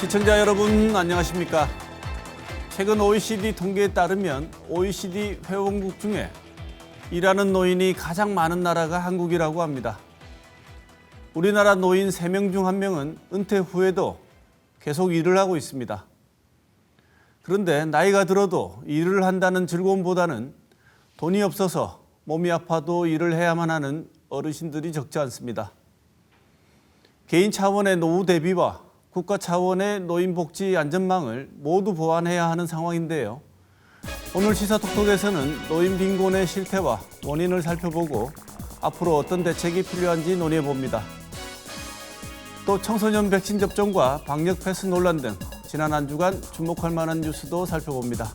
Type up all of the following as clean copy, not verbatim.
시청자 여러분 안녕하십니까? 최근 OECD 통계에 따르면 OECD 회원국 중에 일하는 노인이 가장 많은 나라가 한국이라고 합니다. 우리나라 노인 3명 중 1명은 은퇴 후에도 계속 일을 하고 있습니다. 그런데 나이가 들어도 일을 한다는 즐거움보다는 돈이 없어서 몸이 아파도 일을 해야만 하는 어르신들이 적지 않습니다. 개인 차원의 노후 대비와 국가 차원의 노인복지 안전망을 모두 보완해야 하는 상황인데요. 오늘 시사톡톡에서는 노인 빈곤의 실태와 원인을 살펴보고 앞으로 어떤 대책이 필요한지 논의해봅니다. 또 청소년 백신 접종과 방역 패스 논란 등 지난 한 주간 주목할 만한 뉴스도 살펴봅니다.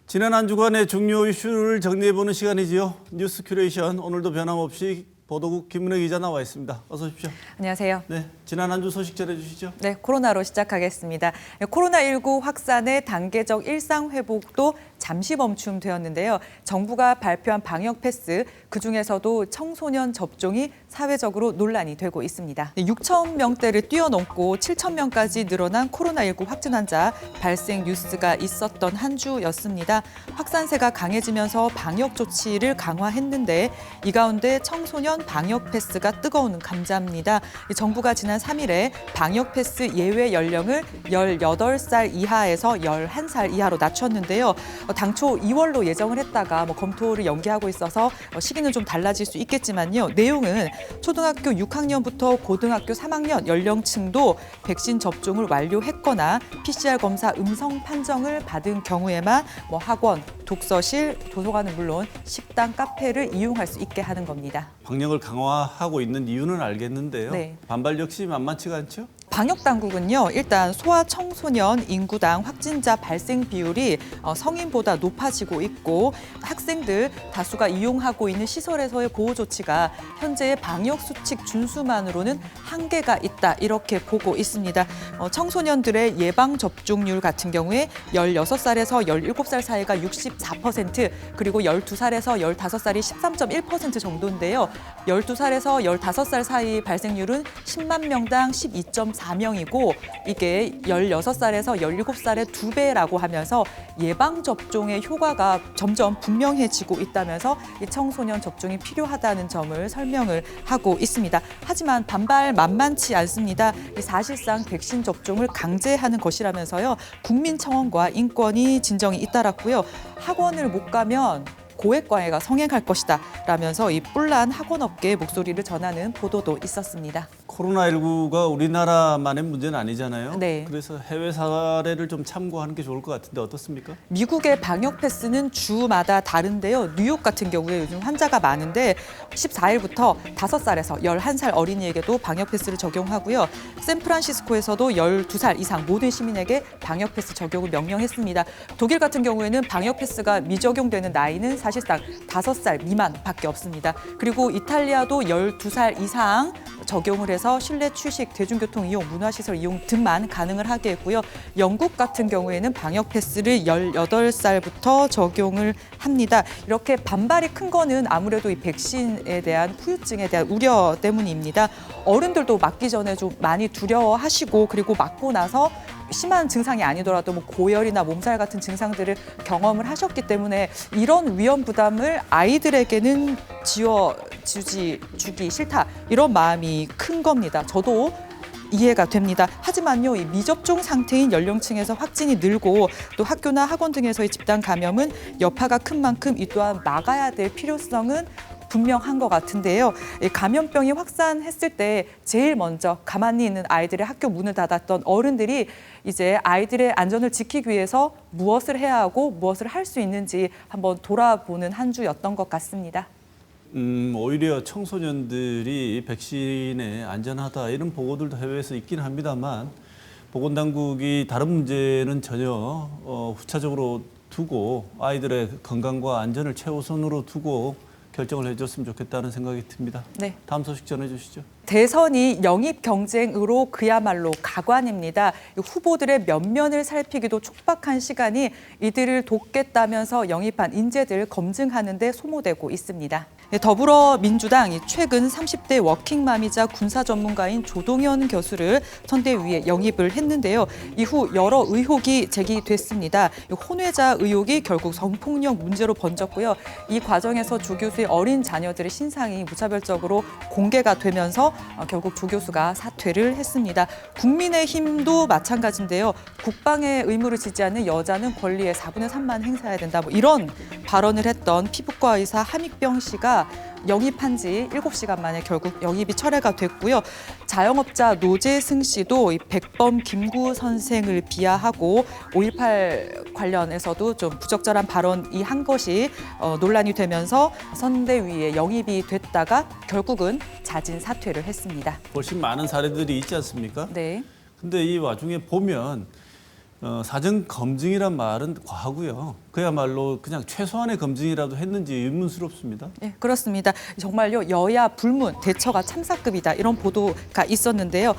지난 한 주간의 중요 이슈를 정리해보는 시간이지요. 뉴스 큐레이션, 오늘도 변함없이 보도국 김은혜 기자 나와 있습니다. 어서 오십시오. 안녕하세요. 네, 지난 한 주 소식 전해주시죠. 네, 코로나로 시작하겠습니다. 코로나19 확산의 단계적 일상 회복도 잠시 멈춤되었는데요. 정부가 발표한 방역 패스, 그중에서도 청소년 접종이 사회적으로 논란이 되고 있습니다. 6천 명대를 뛰어넘고 7천 명까지 늘어난 코로나19 확진 환자 발생 뉴스가 있었던 한 주였습니다. 확산세가 강해지면서 방역 조치를 강화했는데 이 가운데 청소년 방역 패스가 뜨거운 감자입니다. 정부가 지난 3일에 방역 패스 예외 연령을 18살 이하에서 11살 이하로 낮췄는데요. 당초 2월로 예정을 했다가 검토를 연기하고 있어서 시기는 좀 달라질 수 있겠지만요. 내용은 초등학교 6학년부터 고등학교 3학년 연령층도 백신 접종을 완료했거나 PCR 검사 음성 판정을 받은 경우에만 학원, 독서실, 도서관은 물론 식당, 카페를 이용할 수 있게 하는 겁니다. 방역을 강화하고 있는 이유는 알겠는데요. 네. 반발 역시 만만치가 않죠? 방역 당국은요, 일단 소아청소년 인구당 확진자 발생 비율이 성인보다 높아지고 있고 학생들 다수가 이용하고 있는 시설에서의 보호 조치가 현재의 방역 수칙 준수만으로는 한계가 있다, 이렇게 보고 있습니다. 청소년들의 예방 접종률 같은 경우에 16살에서 17살 사이가 64%, 그리고 12살에서 15살이 13.1% 정도인데요. 12살에서 15살 사이 발생률은 10만 명당 12.4명이고 이게 16살에서 17살의 2배라고 하면서 예방접종의 효과가 점점 분명해지고 있다면서 이 청소년 접종이 필요하다는 점을 설명을 하고 있습니다. 하지만 반발 만만치 않습니다. 사실상 백신 접종을 강제하는 것이라면서요. 국민청원과 인권위 진정이 잇따랐고요. 학원을 못 가면 고액과외가 성행할 것이다 라면서 이 뿔난 학원업계의 목소리를 전하는 보도도 있었습니다. 코로나19가 우리나라만의 문제는 아니잖아요. 네. 그래서 해외 사례를 좀 참고하는 게 좋을 것 같은데 어떻습니까? 미국의 방역 패스는 주마다 다른데요. 뉴욕 같은 경우에 요즘 환자가 많은데 14일부터 5살에서 11살 어린이에게도 방역 패스를 적용하고요. 샌프란시스코에서도 12살 이상 모든 시민에게 방역 패스 적용을 명령했습니다. 독일 같은 경우에는 방역 패스가 미적용되는 나이는 사실상 5살 미만밖에 없습니다. 그리고 이탈리아도 12살 이상 적용을 해서 실내 취식, 대중교통 이용, 문화시설 이용 등만 가능을 하게 했고요. 영국 같은 경우에는 방역 패스를 18살부터 적용을 합니다. 이렇게 반발이 큰 거는 아무래도 이 백신에 대한 후유증에 대한 우려 때문입니다. 어른들도 맞기 전에 좀 많이 두려워하시고 그리고 맞고 나서 심한 증상이 아니더라도 고열이나 몸살 같은 증상들을 경험을 하셨기 때문에 이런 위험 부담을 아이들에게는 주기 싫다, 이런 마음이 큰 겁니다. 저도 이해가 됩니다. 하지만요, 이 미접종 상태인 연령층에서 확진이 늘고 또 학교나 학원 등에서의 집단 감염은 여파가 큰 만큼 이 또한 막아야 될 필요성은 분명한 것 같은데요. 감염병이 확산했을 때 제일 먼저 가만히 있는 아이들의 학교 문을 닫았던 어른들이 이제 아이들의 안전을 지키기 위해서 무엇을 해야 하고 무엇을 할 수 있는지 한번 돌아보는 한 주였던 것 같습니다. 오히려 청소년들이 백신에 안전하다 이런 보고들도 해외에서 있긴 합니다만 보건당국이 다른 문제는 전혀 후차적으로 두고 아이들의 건강과 안전을 최우선으로 두고 결정을 해줬으면 좋겠다는 생각이 듭니다. 네. 다음 소식 전해주시죠. 대선이 영입 경쟁으로 그야말로 가관입니다. 후보들의 면면을 살피기도 촉박한 시간이 이들을 돕겠다면서 영입한 인재들 검증하는 데 소모되고 있습니다. 더불어민주당이 최근 30대 워킹맘이자 군사 전문가인 조동현 교수를 선대위에 영입을 했는데요. 이후 여러 의혹이 제기됐습니다. 혼외자 의혹이 결국 성폭력 문제로 번졌고요. 이 과정에서 조 교수의 어린 자녀들의 신상이 무차별적으로 공개가 되면서 결국 조 교수가 사퇴를 했습니다. 국민의힘도 마찬가지인데요. 국방의 의무를 지지 않는 여자는 권리의 4분의 3만 행사해야 된다. 이런 발언을 했던 피부과 의사 함익병 씨가 영입한 지 7시간 만에 결국 영입이 철회가 됐고요. 자영업자 노재승 씨도 이 백범 김구 선생을 비하하고 5.18 관련해서도 좀 부적절한 발언이 한 것이 논란이 되면서 선대위에 영입이 됐다가 결국은 자진 사퇴를 했습니다. 훨씬 많은 사례들이 있지 않습니까? 네. 근데 이 와중에 보면 사전 검증이란 말은 과하고요. 그야말로 그냥 최소한의 검증이라도 했는지 의문스럽습니다. 네, 그렇습니다. 정말요 여야 불문 대처가 참사급이다 이런 보도가 있었는데요.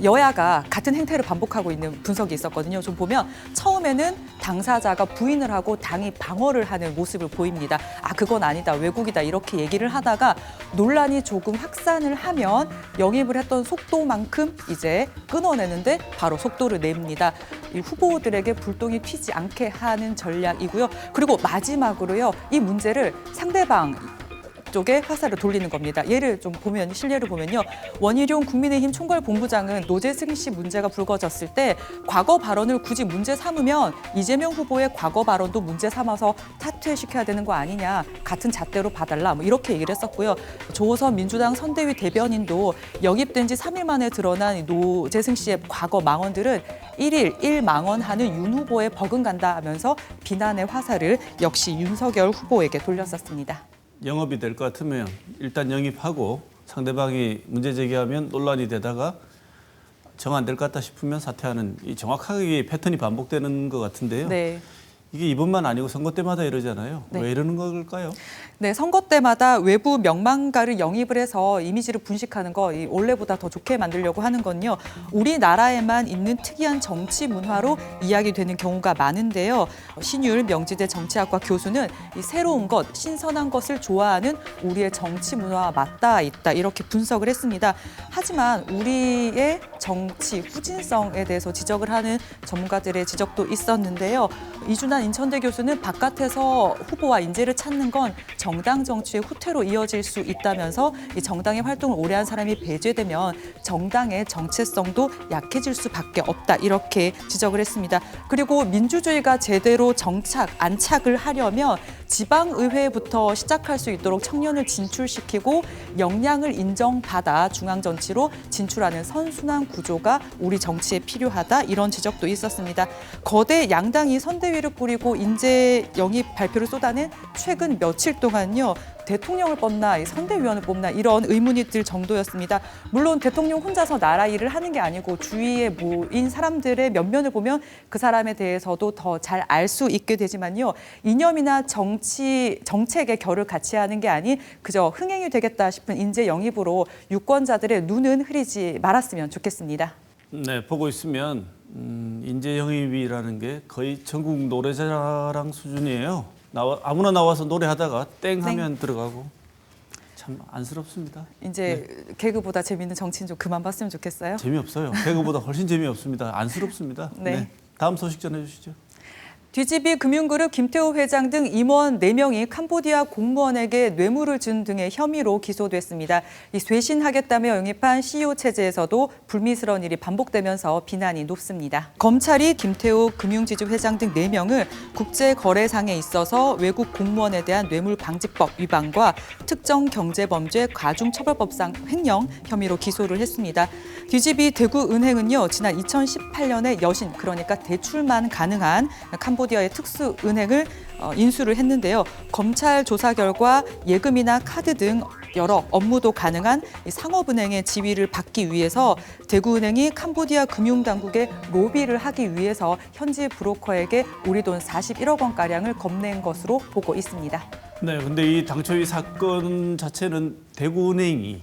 여야가 같은 행태를 반복하고 있는 분석이 있었거든요. 좀 보면 처음에는 당사자가 부인을 하고 당이 방어를 하는 모습을 보입니다. 아 그건 아니다 외국이다 이렇게 얘기를 하다가 논란이 조금 확산을 하면 영입을 했던 속도만큼 이제 끊어내는데 바로 속도를 냅니다. 이 후보들에게 불똥이 튀지 않게 하는 전략이고요. 그리고 마지막으로요. 이 문제를 상대방 쪽에 화살을 돌리는 겁니다. 예를 좀 보면 실례를 보면요. 원희룡 국민의힘 총괄본부장은 노재승 씨 문제가 불거졌을 때 과거 발언을 굳이 문제 삼으면 이재명 후보의 과거 발언도 문제 삼아서 사퇴시켜야 되는 거 아니냐. 같은 잣대로 봐달라. 이렇게 얘기를 했었고요. 조호선 민주당 선대위 대변인도 영입된 지 3일 만에 드러난 노재승 씨의 과거 망언들은 1일 1망언하는 윤 후보에 버금간다 하면서 비난의 화살을 역시 윤석열 후보에게 돌렸었습니다. 영업이 될 것 같으면 일단 영입하고 상대방이 문제 제기하면 논란이 되다가 정 안 될 것 같다 싶으면 사퇴하는 이 정확하게 패턴이 반복되는 것 같은데요. 네. 이게 이번만 아니고 선거 때마다 이러잖아요. 네. 왜 이러는 걸까요? 네, 선거 때마다 외부 명망가를 영입을 해서 이미지를 분식하는 거 원래보다 더 좋게 만들려고 하는 건요. 우리나라에만 있는 특이한 정치 문화로 이야기되는 경우가 많은데요. 신율 명지대 정치학과 교수는 이 새로운 것, 신선한 것을 좋아하는 우리의 정치 문화와 맞닿아 있다 이렇게 분석을 했습니다. 하지만 우리의 정치 후진성에 대해서 지적을 하는 전문가들의 지적도 있었는데요. 이준환 인천대 교수는 바깥에서 후보와 인재를 찾는 건 정당 정치의 후퇴로 이어질 수 있다면서 이 정당의 활동을 오래 한 사람이 배제되면 정당의 정체성도 약해질 수밖에 없다 이렇게 지적을 했습니다. 그리고 민주주의가 제대로 안착을 하려면 지방의회부터 시작할 수 있도록 청년을 진출시키고 역량을 인정받아 중앙정치로 진출하는 선순환 구조가 우리 정치에 필요하다 이런 지적도 있었습니다. 거대 양당이 선대위를 꾸리고 인재 영입 발표를 쏟아낸 최근 며칠 동안요. 대통령을 뽑나 선대위원을 뽑나 이런 의문이 들 정도였습니다. 물론 대통령 혼자서 나라 일을 하는 게 아니고 주위에 모인 사람들의 면면을 보면 그 사람에 대해서도 더 잘 알 수 있게 되지만요. 이념이나 정책의 결을 같이 하는 게 아닌 그저 흥행이 되겠다 싶은 인재 영입으로 유권자들의 눈은 흐리지 말았으면 좋겠습니다. 네, 보고 있으면 인재 영입이라는 게 거의 전국 노래자랑 수준이에요. 아무나 나와서 노래하다가 땡 하면 들어가고 참 안쓰럽습니다. 이제 개그보다 재밌는 정치인 좀 그만 봤으면 좋겠어요. 재미없어요. 개그보다 훨씬 재미없습니다. 안쓰럽습니다. 네. 다음 소식 전해주시죠. 뒤집이 금융그룹 김태호 회장 등 임원 4명이 캄보디아 공무원에게 뇌물을 준 등의 혐의로 기소됐습니다. 이 쇄신하겠다며 영입한 CEO 체제에서도 불미스러운 일이 반복되면서 비난이 높습니다. 검찰이 김태호 금융지주 회장 등 4명을 국제거래상에 있어서 외국 공무원에 대한 뇌물방지법 위반과 특정경제범죄 가중처벌법상 횡령 혐의로 기소를 했습니다. 뒤집이 대구은행은요, 지난 2018년에 여신, 그러니까 대출만 가능한 캄보디아의 특수은행을 인수를 했는데요. 검찰 조사 결과 예금이나 카드 등 여러 업무도 가능한 상업은행의 지위를 받기 위해서 대구은행이 캄보디아 금융당국에 로비를 하기 위해서 현지 브로커에게 우리 돈 41억 원가량을 건넨 것으로 보고 있습니다. 네, 근데 이 당초 이 사건 자체는 대구은행이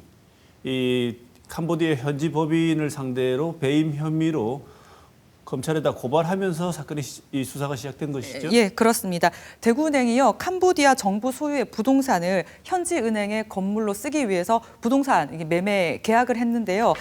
이 캄보디아 현지 법인을 상대로 배임 혐의로 검찰에다 고발하면서 사건이 이 수사가 시작된 것이죠? 예, 그렇습니다. 대구은행이요, 캄보디아 정부 소유의 부동산을 현지 은행의 건물로 쓰기 위해서 부동산 매매 계약을 했는데요.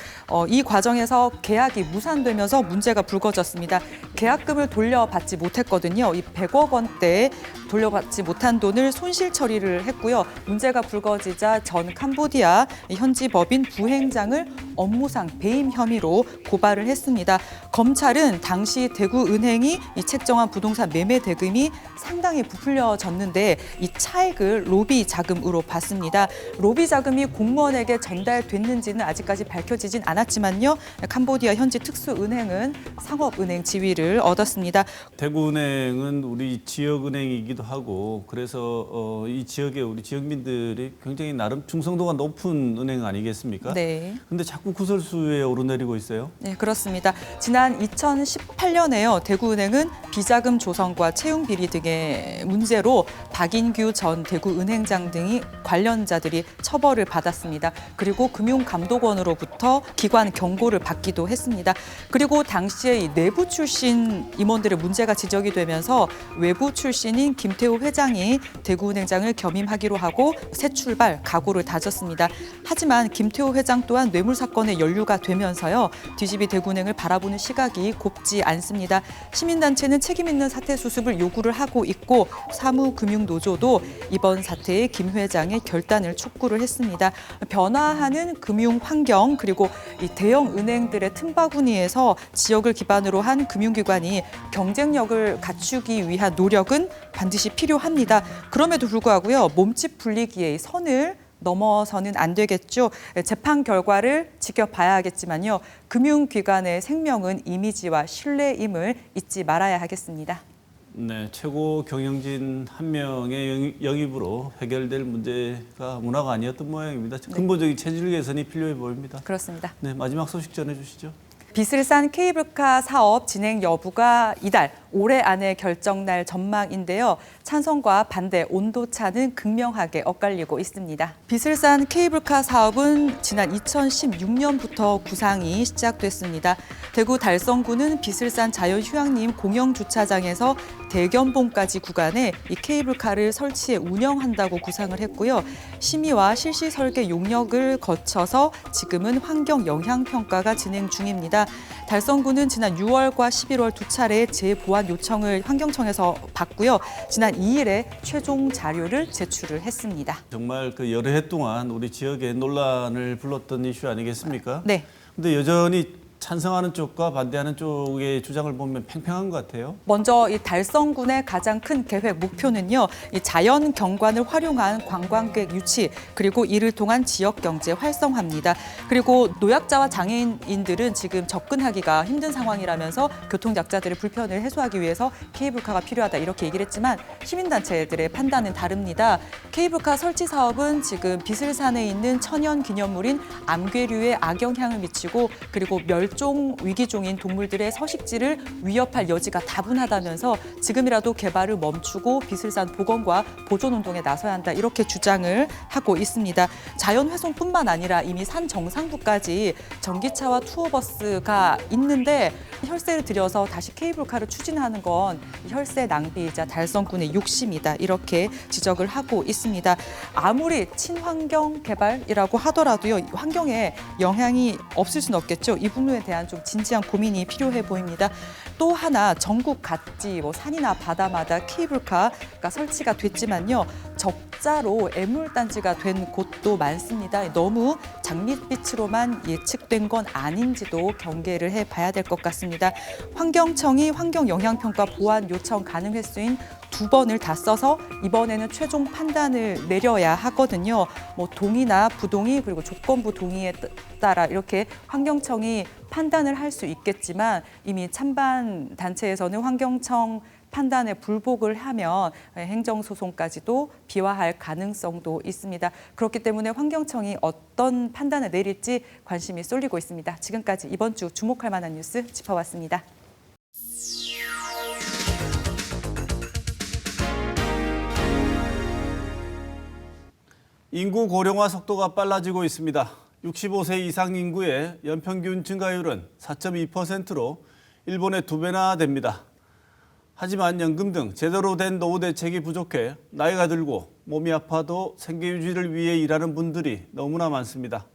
이 과정에서 계약이 무산되면서 문제가 불거졌습니다. 계약금을 돌려받지 못했거든요. 이 100억 원대 돌려받지 못한 돈을 손실 처리를 했고요. 문제가 불거지자 전 캄보디아 현지 법인 부행장을 업무상 배임 혐의로 고발을 했습니다. 검찰은 당시 대구은행이 이 책정한 부동산 매매 대금이 상당히 부풀려졌는데 이 차액을 로비 자금으로 봤습니다. 로비 자금이 공무원에게 전달됐는지는 아직까지 밝혀지진 않았지만요. 캄보디아 현지 특수은행은 상업은행 지위를 얻었습니다. 대구은행은 우리 지역은행이기도 하고 그래서 이 지역에 우리 지역민들이 굉장히 나름 충성도가 높은 은행 아니겠습니까? 네. 근데 자꾸 구설수에 오르내리고 있어요. 네, 그렇습니다. 지난 2018년에요. 대구은행은 비자금 조성과 채용 비리 등의 문제로 박인규 전 대구은행장 등이 관련자들이 처벌을 받았습니다. 그리고 금융감독원으로부터 기관 경고를 받기도 했습니다. 그리고 당시에 이 내부 출신 임원들의 문제가 지적이 되면서 외부 출신인 김태호 회장이 대구은행장을 겸임하기로 하고 새 출발 각오를 다졌습니다. 하지만 김태호 회장 또한 뇌물 사건에 연루가 되면서요. 뒤집이 대구은행을 바라보는 시각이 곱지 않습니다. 시민단체는 책임 있는 사태 수습을 요구를 하고 있고 사무금융노조도 이번 사태에 김 회장의 결단을 촉구를 했습니다. 변화하는 금융 환경 그리고 이 대형 은행들의 틈바구니에서 지역을 기반으로 한 금융기관이 경쟁력을 갖추기 위한 노력은 반드시 필요합니다. 그럼에도 불구하고요. 몸집 불리기의 선을 넘어서는 안 되겠죠. 재판 결과를 지켜봐야겠지만요. 금융기관의 생명은 이미지와 신뢰임을 잊지 말아야 하겠습니다. 네, 최고 경영진 한 명의 영입으로 해결될 문제가 문화가 아니었던 모양입니다. 근본적인 체질 개선이 필요해 보입니다. 그렇습니다. 네, 마지막 소식 전해주시죠. 빚을 싼 케이블카 사업 진행 여부가 이달 올해 안에 결정날 전망인데요. 찬성과 반대 온도차는 극명하게 엇갈리고 있습니다. 빚을 싼 케이블카 사업은 지난 2016년부터 구상이 시작됐습니다. 대구 달성구는 빚을 싼 자연휴양림 공영주차장에서 대견봉까지 구간에 이 케이블카를 설치해 운영한다고 구상을 했고요. 심의와 실시 설계 용역을 거쳐서 지금은 환경 영향 평가가 진행 중입니다. 달성구는 지난 6월과 11월 두 차례 재보완 요청을 환경청에서 받고요. 지난 2일에 최종 자료를 제출을 했습니다. 정말 그 여러 해 동안 우리 지역에 논란을 불렀던 이슈 아니겠습니까? 네. 근데 여전히 찬성하는 쪽과 반대하는 쪽의 주장을 보면 팽팽한 것 같아요. 먼저 이 달성군의 가장 큰 계획 목표는요, 이 자연 경관을 활용한 관광객 유치 그리고 이를 통한 지역 경제 활성화입니다. 그리고 노약자와 장애인들은 지금 접근하기가 힘든 상황이라면서 교통 약자들의 불편을 해소하기 위해서 케이블카가 필요하다 이렇게 얘기를 했지만 시민단체들의 판단은 다릅니다. 케이블카 설치 사업은 지금 비슬산에 있는 천연 기념물인 암괴류에 악영향을 미치고 그리고 멸종 위기종인 동물들의 서식지를 위협할 여지가 다분하다면서 지금이라도 개발을 멈추고 비슬산 복원과 보존 운동에 나서야 한다 이렇게 주장을 하고 있습니다. 자연훼손뿐만 아니라 이미 산 정상부까지 전기차와 투어버스가 있는데 혈세를 들여서 다시 케이블카를 추진하는 건 혈세 낭비이자 달성군의 욕심이다 이렇게 지적을 하고 있습니다. 아무리 친환경 개발이라고 하더라도요 환경에 영향이 없을 수는 없겠죠. 이 부분에 대한 좀 진지한 고민이 필요해 보입니다. 또 하나 전국 각지 산이나 바다마다 케이블카가 설치가 됐지만요. 적자로 애물단지가 된 곳도 많습니다. 너무 장밋빛으로만 예측된 건 아닌지도 경계를 해봐야 될 것 같습니다. 환경청이 환경영향평가 보완 요청 가능 횟수인 2번을 다 써서 이번에는 최종 판단을 내려야 하거든요. 동의나 부동의 그리고 조건부 동의에 따라 이렇게 환경청이 판단을 할 수 있겠지만 이미 찬반 단체에서는 환경청 판단에 불복을 하면 행정소송까지도 비화할 가능성도 있습니다. 그렇기 때문에 환경청이 어떤 판단을 내릴지 관심이 쏠리고 있습니다. 지금까지 이번 주 주목할 만한 뉴스 짚어봤습니다. 인구 고령화 속도가 빨라지고 있습니다. 65세 이상 인구의 연평균 증가율은 4.2%로 일본의 2배나 됩니다. 하지만 연금 등 제대로 된 노후 대책이 부족해 나이가 들고 몸이 아파도 생계 유지를 위해 일하는 분들이 너무나 많습니다.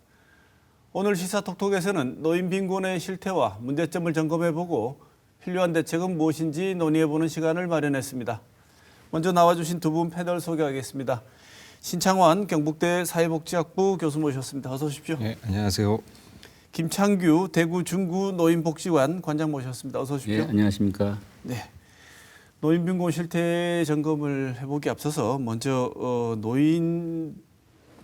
오늘 시사톡톡에서는 노인 빈곤의 실태와 문제점을 점검해보고 필요한 대책은 무엇인지 논의해보는 시간을 마련했습니다. 먼저 나와주신 두 분 패널 소개하겠습니다. 신창환 경북대 사회복지학부 교수 모셨습니다. 어서 오십시오. 네, 안녕하세요. 김창규 대구 중구 노인복지관 관장 모셨습니다. 어서 오십시오. 네, 안녕하십니까. 네. 노인 빈곤 실태 점검을 해보기 앞서서 먼저 노인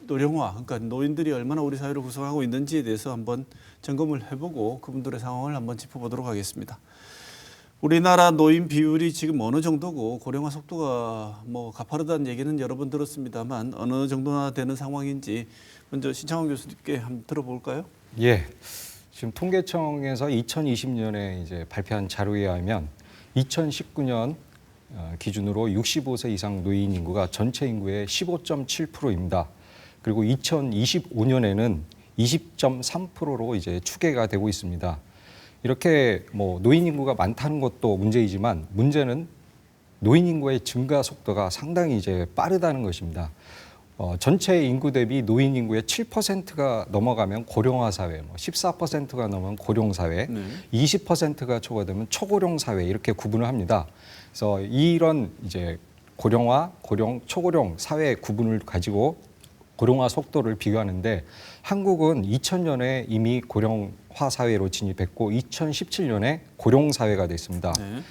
노령화, 그러니까 노인들이 얼마나 우리 사회를 구성하고 있는지에 대해서 한번 점검을 해보고 그분들의 상황을 한번 짚어보도록 하겠습니다. 우리나라 노인 비율이 지금 어느 정도고 고령화 속도가 뭐 가파르다는 얘기는 여러 번 들었습니다만 어느 정도나 되는 상황인지 먼저 신창원 교수님께 한번 들어볼까요? 예, 지금 통계청에서 2020년에 이제 발표한 자료에 의하면 2019년 기준으로 65세 이상 노인 인구가 전체 인구의 15.7%입니다. 그리고 2025년에는 20.3%로 이제 추계가 되고 있습니다. 이렇게 뭐 노인 인구가 많다는 것도 문제이지만 문제는 노인 인구의 증가 속도가 상당히 이제 빠르다는 것입니다. 전체 인구 대비 노인 인구의 7%가 넘어가면 고령화 사회, 14%가 넘으면 고령 사회, 20%가 초과되면 초고령 사회 이렇게 구분을 합니다. 그래서 이런 이제 고령화, 고령, 초고령 사회 구분을 가지고 고령화 속도를 비교하는데 한국은 2000년에 이미 고령화 사회로 진입했고 2017년에 고령 사회가 됐습니다. 네.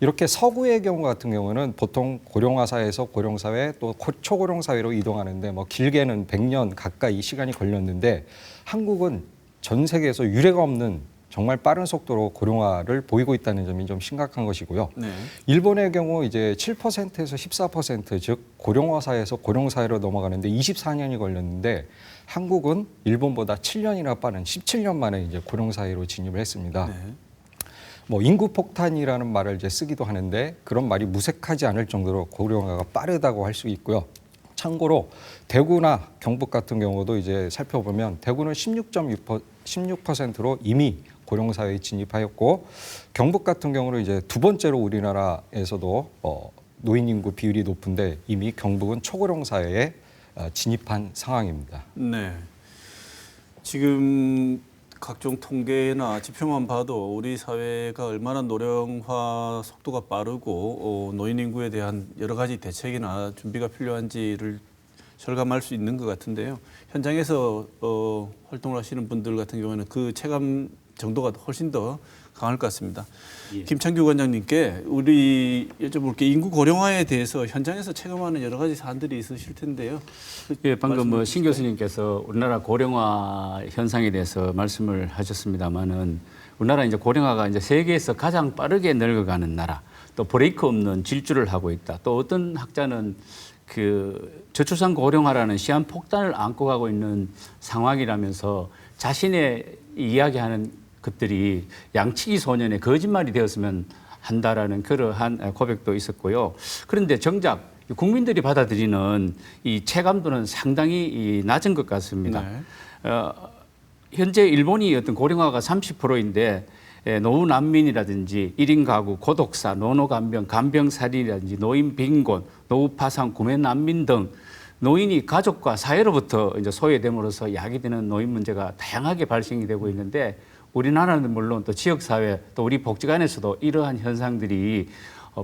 이렇게 서구의 경우 같은 경우는 보통 고령화 사회에서 고령 사회 또 초고령 사회로 이동하는데 뭐 길게는 100년 가까이 시간이 걸렸는데 한국은 전 세계에서 유례가 없는 정말 빠른 속도로 고령화를 보이고 있다는 점이 좀 심각한 것이고요. 네. 일본의 경우 이제 7%에서 14%, 즉 고령화 사회에서 고령 사회로 넘어가는데 24년이 걸렸는데 한국은 일본보다 7년이나 빠른 17년 만에 이제 고령 사회로 진입을 했습니다. 네. 뭐 인구 폭탄이라는 말을 이제 쓰기도 하는데 그런 말이 무색하지 않을 정도로 고령화가 빠르다고 할 수 있고요. 참고로 대구나 경북 같은 경우도 이제 살펴보면 대구는 16%로 이미 고령 사회에 진입하였고 경북 같은 경우는 이제 두 번째로 우리나라에서도 노인 인구 비율이 높은데 이미 경북은 초고령 사회에 진입한 상황입니다. 네. 지금 각종 통계나 지표만 봐도 우리 사회가 얼마나 노령화 속도가 빠르고 노인 인구에 대한 여러 가지 대책이나 준비가 필요한지를 절감할 수 있는 것 같은데요. 현장에서 활동을 하시는 분들 같은 경우에는 그 체감 정도가 훨씬 더 강할 것 같습니다. 예. 김창규 관장님께 우리 여쭤볼게 인구 고령화에 대해서 현장에서 체감하는 여러 가지 사안들이 있으실 텐데요. 예, 방금 신 교수님께서 우리나라 고령화 현상에 대해서 말씀을 하셨습니다만은 우리나라 이제 고령화가 이제 세계에서 가장 빠르게 늙어가는 나라, 또 브레이크 없는 질주를 하고 있다. 또 어떤 학자는 그 저출산 고령화라는 시한 폭탄을 안고 가고 있는 상황이라면서 자신의 이야기하는 것들이 양치기 소년의 거짓말이 되었으면 한다라는 그러한 고백도 있었고요. 그런데 정작 국민들이 받아들이는 이 체감도는 상당히 낮은 것 같습니다. 네. 현재 일본이 어떤 고령화가 30%인데 노후 난민이라든지 1인 가구, 고독사, 노노간병, 간병살이라든지 노인 빈곤, 노후 파산, 구매 난민 등 노인이 가족과 사회로부터 이제 소외됨으로써 야기되는 노인 문제가 다양하게 발생이 되고 있는데 우리나라는 물론 또 지역사회 또 우리 복지관에서도 이러한 현상들이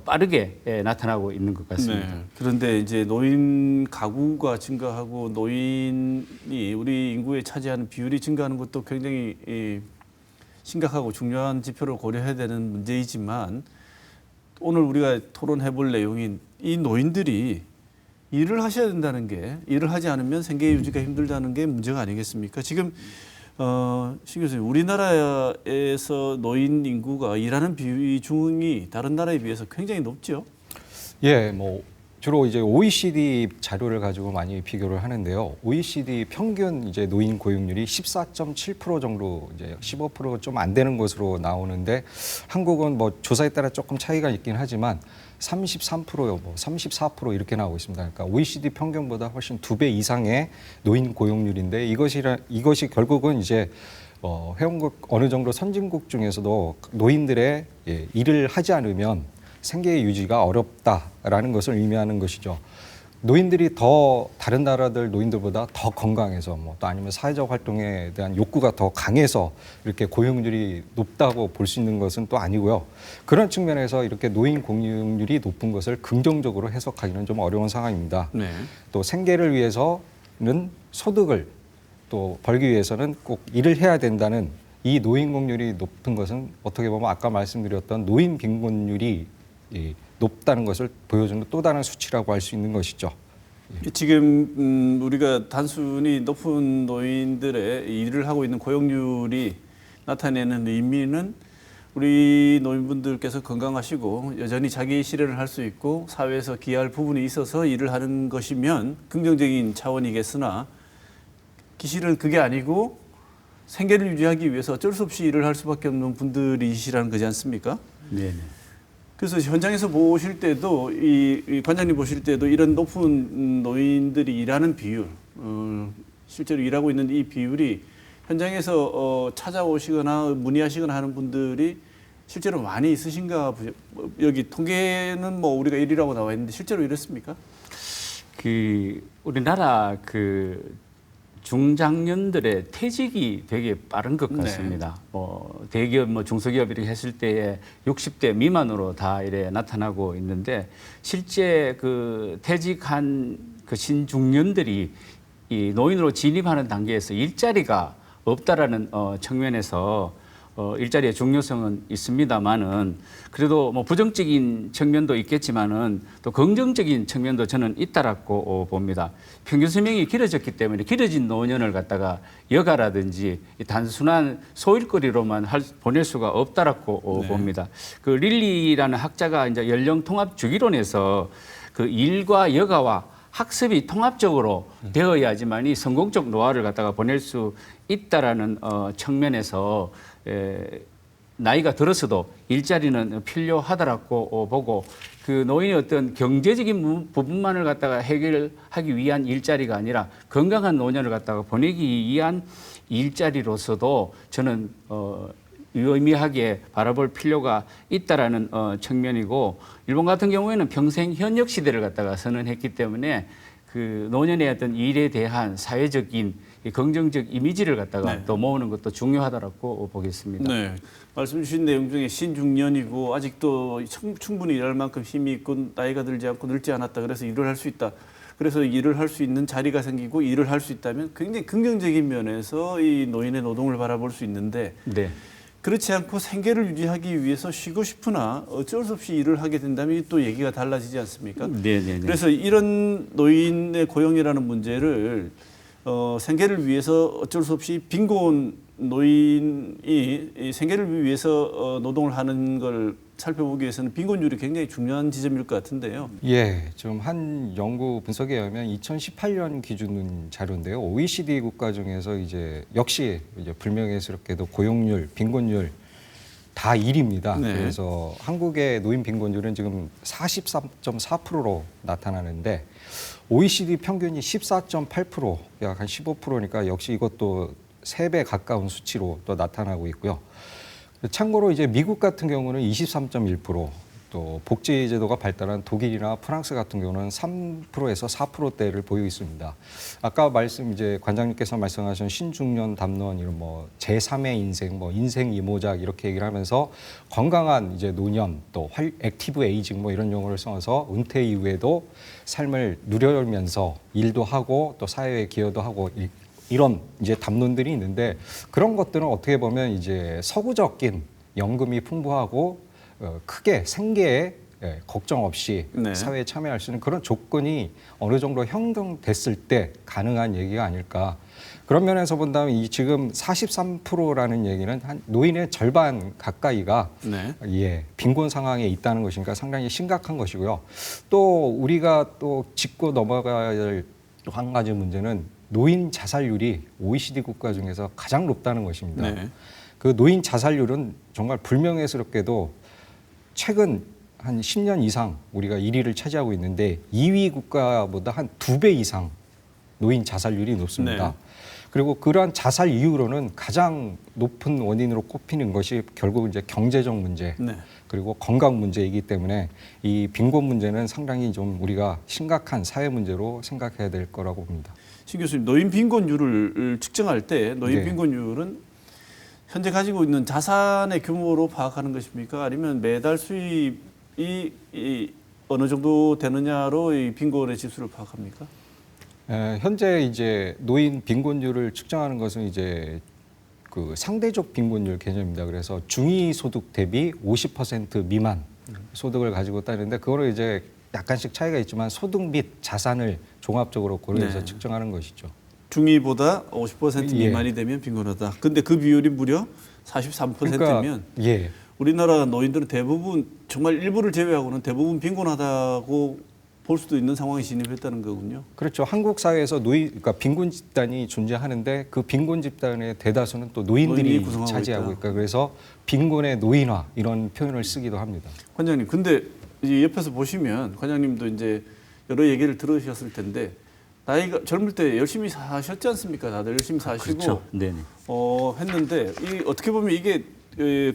빠르게 나타나고 있는 것 같습니다. 네. 그런데 이제 노인 가구가 증가하고 노인이 우리 인구에 차지하는 비율이 증가하는 것도 굉장히 심각하고 중요한 지표를 고려해야 되는 문제이지만 오늘 우리가 토론해 볼 내용인 이 노인들이 일을 하셔야 된다는 게 일을 하지 않으면 생계 유지가 힘들다는 게 문제가 아니겠습니까? 지금 신 교수님, 우리나라에서 노인 인구가 일하는 비중이 다른 나라에 비해서 굉장히 높죠? 예, 뭐 주로 이제 OECD 자료를 가지고 많이 비교를 하는데요. OECD 평균 이제 노인 고용률이 14.7% 정도, 이제 15% 좀 안 되는 것으로 나오는데 한국은 뭐 조사에 따라 조금 차이가 있긴 하지만 33%요, 뭐 34% 이렇게 나오고 있습니다. 그러니까 OECD 평균보다 훨씬 2배 이상의 노인 고용률인데 이것이 결국은 이제 회원국 어느 정도 선진국 중에서도 노인들의 일을 하지 않으면 생계 유지가 어렵다라는 것을 의미하는 것이죠. 노인들이 더 다른 나라들 노인들보다 더 건강해서 뭐 또 아니면 사회적 활동에 대한 욕구가 더 강해서 이렇게 고용률이 높다고 볼 수 있는 것은 또 아니고요. 그런 측면에서 이렇게 노인 고용률이 높은 것을 긍정적으로 해석하기는 좀 어려운 상황입니다. 네. 또 생계를 위해서는 소득을 또 벌기 위해서는 꼭 일을 해야 된다는 이 노인 공률이 높은 것은 어떻게 보면 아까 말씀드렸던 노인 빈곤율이 높다는 것을 보여주는 또 다른 수치라고 할 수 있는 것이죠. 지금 우리가 단순히 높은 노인들의 일을 하고 있는 고용률이 나타내는 의미는 우리 노인분들께서 건강하시고 여전히 자기 실현을 할 수 있고 사회에서 기여할 부분이 있어서 일을 하는 것이면 긍정적인 차원이겠으나 기실은 그게 아니고 생계를 유지하기 위해서 어쩔 수 없이 일을 할 수밖에 없는 분들이시라는 거지 않습니까? 네. 그래서 현장에서 보실 때도 이 관장님 보실 때도 이런 높은 노인들이 일하는 비율, 실제로 일하고 있는 이 비율이 현장에서 찾아오시거나 문의하시거나 하는 분들이 실제로 많이 있으신가? 여기 통계는 뭐 우리가 1위라고 나와 있는데 실제로 이렇습니까? 우리나라 중장년들의 퇴직이 되게 빠른 것 같습니다. 네. 대기업, 중소기업 이렇게 했을 때에 60대 미만으로 다 이래 나타나고 있는데 실제 퇴직한 신중년들이 이 노인으로 진입하는 단계에서 일자리가 없다라는 측면에서 일자리의 중요성은 있습니다만은 그래도 부정적인 측면도 있겠지만은 또 긍정적인 측면도 저는 있다라고 봅니다. 평균 수명이 길어졌기 때문에 길어진 노년을 갖다가 여가라든지 단순한 소일거리로만 보낼 수가 없다라고 네. 봅니다. 릴리라는 학자가 이제 연령 통합 주기론에서 일과 여가와 학습이 통합적으로 되어야지만이 성공적 노화를 갖다가 보낼 수 있다라는 측면에서 나이가 들어서도 일자리는 필요하다라고 보고 노인의 어떤 경제적인 부분만을 갖다가 해결하기 위한 일자리가 아니라 건강한 노년을 갖다가 보내기 위한 일자리로서도 저는 유의미하게 바라볼 필요가 있다라는 측면이고 일본 같은 경우에는 평생 현역 시대를 갖다가 선언했기 때문에 노년의 어떤 일에 대한 사회적인 긍정적 이미지를 갖다가 네. 또 모으는 것도 중요하다라고 보겠습니다. 네. 말씀 주신 내용 중에 신중년이고 아직도 충분히 일할 만큼 힘이 있고 나이가 들지 않고 늙지 않았다. 그래서 일을 할 수 있다. 그래서 일을 할 수 있는 자리가 생기고 일을 할 수 있다면 굉장히 긍정적인 면에서 이 노인의 노동을 바라볼 수 있는데 네. 그렇지 않고 생계를 유지하기 위해서 쉬고 싶으나 어쩔 수 없이 일을 하게 된다면 또 얘기가 달라지지 않습니까? 네. 그래서 이런 노인의 고용이라는 문제를 생계를 위해서 어쩔 수 없이 빈곤 노인이 생계를 위해서 노동을 하는 걸 살펴보기 위해서는 빈곤율이 굉장히 중요한 지점일 것 같은데요. 예, 좀 한 연구 분석에 의하면 2018년 기준 자료인데요. OECD 국가 중에서 역시 불명예스럽게도 고용률, 빈곤율 다 1위입니다. 네. 그래서 한국의 노인 빈곤율은 지금 43.4%로 나타나는데 OECD 평균이 14.8%, 약 한 15%니까 역시 이것도 3배 가까운 수치로 또 나타나고 있고요. 참고로 미국 같은 경우는 23.1%, 또 복지제도가 발달한 독일이나 프랑스 같은 경우는 3%에서 4%대를 보이고 있습니다. 아까 관장님께서 말씀하신 신중년 담론 이런 제3의 인생, 인생 이모작 이렇게 얘기를 하면서 건강한 노년 또 액티브 에이징 이런 용어를 써서 은퇴 이후에도 삶을 누려면서 일도 하고 또 사회에 기여도 하고 이런 담론들이 있는데 그런 것들은 어떻게 보면 서구적인 연금이 풍부하고 크게 생계에 걱정 없이 네. 사회에 참여할 수 있는 그런 조건이 어느 정도 형성됐을 때 가능한 얘기가 아닐까. 그런 면에서 본다면 지금 43%라는 얘기는 한 노인의 절반 가까이가 네. 빈곤 상황에 있다는 것이니까 상당히 심각한 것이고요. 또 우리가 또 짚고 넘어가야 할 또 한 가지 문제는 노인 자살률이 OECD 국가 중에서 가장 높다는 것입니다. 네. 그 노인 자살률은 정말 불명예스럽게도 최근 한 10년 이상 우리가 1위를 차지하고 있는데 2위 국가보다 한 2배 이상 노인 자살률이 높습니다. 네. 그리고 그러한 자살 이후로는 가장 높은 원인으로 꼽히는 것이 결국 이제 경제적 문제 네. 그리고 건강 문제이기 때문에 이 빈곤 문제는 상당히 좀 우리가 심각한 사회 문제로 생각해야 될 거라고 봅니다. 신 교수님, 노인 빈곤율을 측정할 때 노인 네. 빈곤율은 현재 가지고 있는 자산의 규모로 파악하는 것입니까? 아니면 매달 수입이 어느 정도 되느냐로 이 빈곤의 지수를 파악합니까? 현재 이제 노인 빈곤율을 측정하는 것은 이제 그 상대적 빈곤율 개념입니다. 그래서 중위 소득 대비 50% 미만 소득을 가지고 따는데 그거를 이제 약간씩 차이가 있지만 소득 및 자산을 종합적으로 고려해서 네. 측정하는 것이죠. 중위보다 50% 예. 미만이 되면 빈곤하다. 근데 그 비율이 무려 43%면 예. 우리나라 노인들은 대부분 정말 일부를 제외하고는 대부분 빈곤하다고 볼 수도 있는 상황에 진입했다는 거군요. 그렇죠. 한국 사회에서 그러니까 빈곤 집단이 존재하는데 그 빈곤 집단의 대다수는 또 노인들이 노인이 구성하고 차지하고 있다. 있다. 그래서 빈곤의 노인화 이런 표현을 쓰기도 합니다. 관장님, 근데 이 옆에서 보시면 관장님도 이제 여러 얘기를 들으셨을 텐데 나이가 젊을 때 열심히 사셨지 않습니까? 다들 열심히 사시고 그렇죠. 네네. 했는데 이 어떻게 보면 이게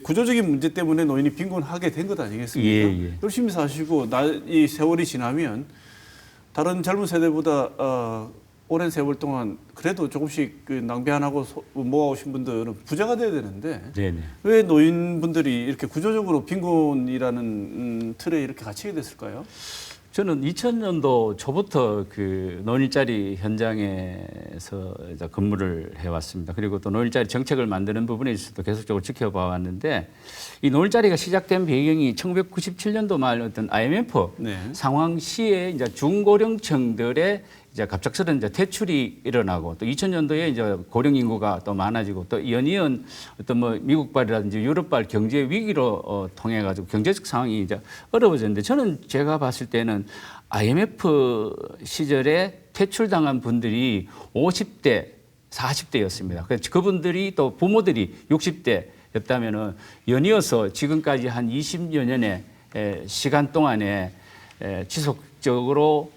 구조적인 문제 때문에 노인이 빈곤하게 된 것 아니겠습니까? 예. 열심히 사시고 이 세월이 지나면 다른 젊은 세대보다 오랜 세월 동안 그래도 조금씩 낭비 안 하고 모아오신 분들은 부자가 돼야 되는데 네네. 왜 노인분들이 이렇게 구조적으로 빈곤이라는 틀에 이렇게 갇히게 됐을까요? 저는 2000년도 초부터 그 노인일자리 현장에서 이제 근무를 해왔습니다. 그리고 또 노인일자리 정책을 만드는 부분에 있어서도 계속적으로 지켜봐 왔는데 이 노인일자리가 시작된 배경이 1997년도 말 어떤 IMF 네. 상황 시에 이제 중고령층들의 이제 갑작스런 이제 퇴출이 일어나고 또 2000년도에 이제 고령 인구가 또 많아지고 또 연이은 어떤 뭐 미국발이라든지 유럽발 경제 위기로 통해 가지고 경제적 상황이 이제 어려워졌는데 저는 제가 봤을 때는 IMF 시절에 퇴출당한 분들이 50대, 40대였습니다. 그래서 그분들이 또 부모들이 60대였다면은 연이어서 지금까지 한 20여 년의 시간 동안에 지속적으로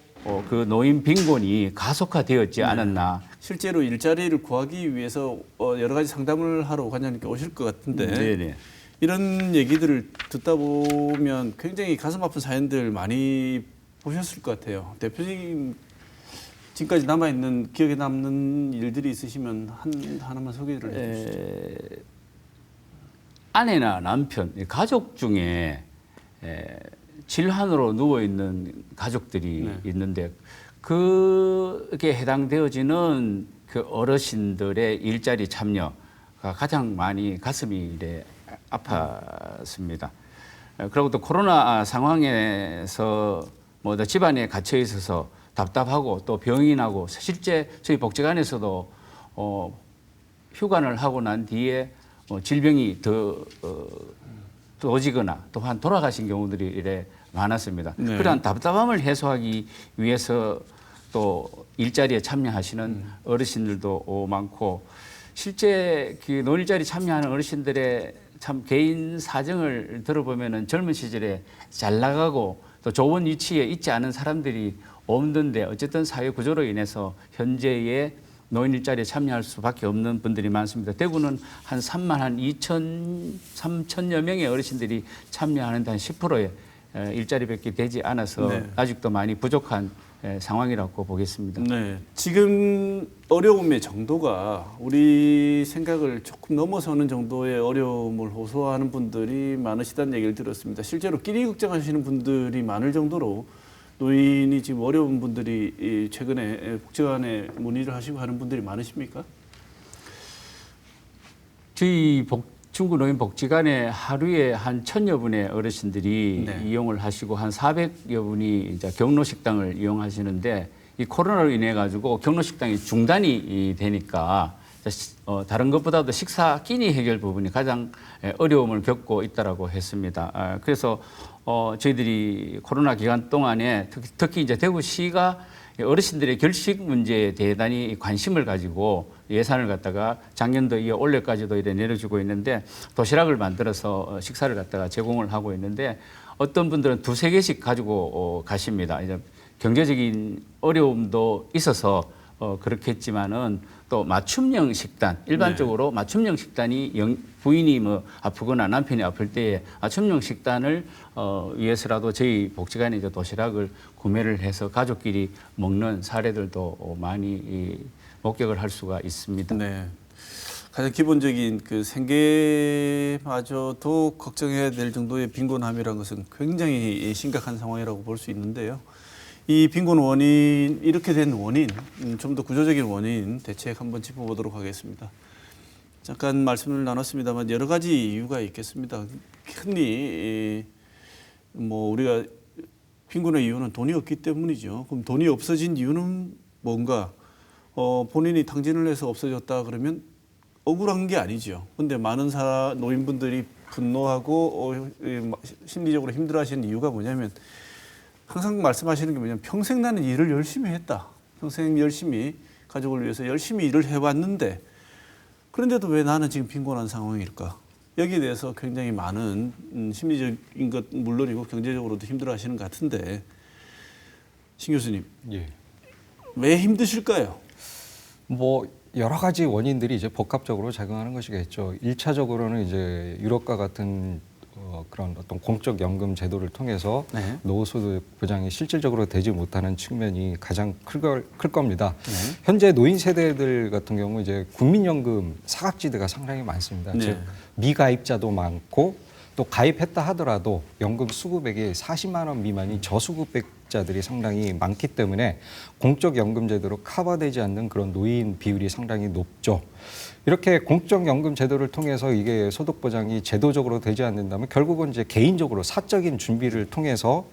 그 노인 빈곤이 가속화되었지 않았나. 실제로 일자리를 구하기 위해서 여러 가지 상담을 하러 관장님께 오실 것 같은데 네네. 이런 얘기들을 듣다 보면 굉장히 가슴 아픈 사연들 많이 보셨을 것 같아요. 대표적인 지금까지 남아있는 기억에 남는 일들이 있으시면 하나만 소개를 해주시죠. 아내나 남편, 가족 중에 질환으로 누워 있는 가족들이 네. 있는데 그게 해당되어지는 그 어르신들의 일자리 참여가 가장 많이 가슴이 이래 아팠습니다. 그리고 또 코로나 상황에서 뭐 집안에 갇혀 있어서 답답하고 또 병이 나고 실제 저희 복지관에서도 휴관을 하고 난 뒤에 질병이 더 오지거나 또한 돌아가신 경우들이 이래 많았습니다. 네. 그러한 답답함을 해소하기 위해서 또 일자리에 참여하시는 어르신들도 많고 실제 그 노일자리 참여하는 어르신들의 참 개인 사정을 들어보면은 젊은 시절에 잘 나가고 또 좋은 위치에 있지 않은 사람들이 없는데 어쨌든 사회 구조로 인해서 현재의 노인 일자리에 참여할 수밖에 없는 분들이 많습니다. 대구는 한 3천여 명의 어르신들이 참여하는데 한 10%의 일자리밖에 되지 않아서 네. 아직도 많이 부족한 상황이라고 보겠습니다. 네, 지금 어려움의 정도가 우리 생각을 조금 넘어서는 정도의 어려움을 호소하는 분들이 많으시다는 얘기를 들었습니다. 실제로 끼리 걱정하시는 분들이 많을 정도로 노인이 지금 어려운 분들이 최근에 복지관에 문의를 하시고 하는 분들이 많으십니까? 저희 중구 노인 복지관에 하루에 한 1000여 분의 어르신들이 네. 이용을 하시고 한 400여 분이 이제 경로 식당을 이용하시는데 이 코로나로 인해 가지고 경로 식당이 중단이 되니까 다른 것보다도 식사 끼니 해결 부분이 가장 어려움을 겪고 있다라고 했습니다. 그래서 저희들이 코로나 기간 동안에 특히 이제 대구시가 어르신들의 결식 문제에 대단히 관심을 가지고 예산을 갖다가 작년도 이어 올해까지도 이래 내려주고 있는데 도시락을 만들어서 식사를 갖다가 제공을 하고 있는데 어떤 분들은 두세 개씩 가지고 가십니다. 이제 경제적인 어려움도 있어서 그렇겠지만은 또 맞춤형 식단, 일반적으로 맞춤형 식단이 부인이 뭐 아프거나 남편이 아플 때에 맞춤형 식단을 위해서라도 저희 복지관에 이제 도시락을 구매를 해서 가족끼리 먹는 사례들도 많이 목격을 할 수가 있습니다. 네. 가장 기본적인 그 생계마저도 걱정해야 될 정도의 빈곤함이라는 것은 굉장히 심각한 상황이라고 볼 수 있는데요. 이 빈곤 원인, 이렇게 된 원인, 좀 더 구조적인 원인 대책 한번 짚어보도록 하겠습니다. 잠깐 말씀을 나눴습니다만 여러 가지 이유가 있겠습니다. 흔히 뭐 우리가 빈곤의 이유는 돈이 없기 때문이죠. 그럼 돈이 없어진 이유는 뭔가? 본인이 탕진을 해서 없어졌다 그러면 억울한 게 아니죠. 근데 많은 노인분들이 분노하고 심리적으로 힘들어하시는 이유가 뭐냐면 항상 말씀하시는 게 뭐냐면 평생 나는 일을 열심히 했다. 평생 열심히 가족을 위해서 열심히 일을 해왔는데 그런데도 왜 나는 지금 빈곤한 상황일까? 여기에 대해서 굉장히 많은 심리적인 것 물론이고 경제적으로도 힘들어하시는 것 같은데 신 교수님, 예. 왜 힘드실까요? 뭐 여러 가지 원인들이 이제 복합적으로 작용하는 것이겠죠. 1차적으로는 이제 유럽과 같은 그런 어떤 공적 연금 제도를 통해서 네. 노후소득 보장이 실질적으로 되지 못하는 측면이 가장 클 겁니다. 네. 현재 노인 세대들 같은 경우 이제 국민연금 사각지대가 상당히 많습니다. 네. 즉 미가입자도 많고 또 가입했다 하더라도 연금 수급액이 40만 원 미만이 저수급자들이 상당히 많기 때문에 공적 연금 제도로 커버되지 않는 그런 노인 비율이 상당히 높죠. 이렇게 공적 연금 제도를 통해서 이게 소득 보장이 제도적으로 되지 않는다면 결국은 이제 개인적으로 사적인 준비를 통해서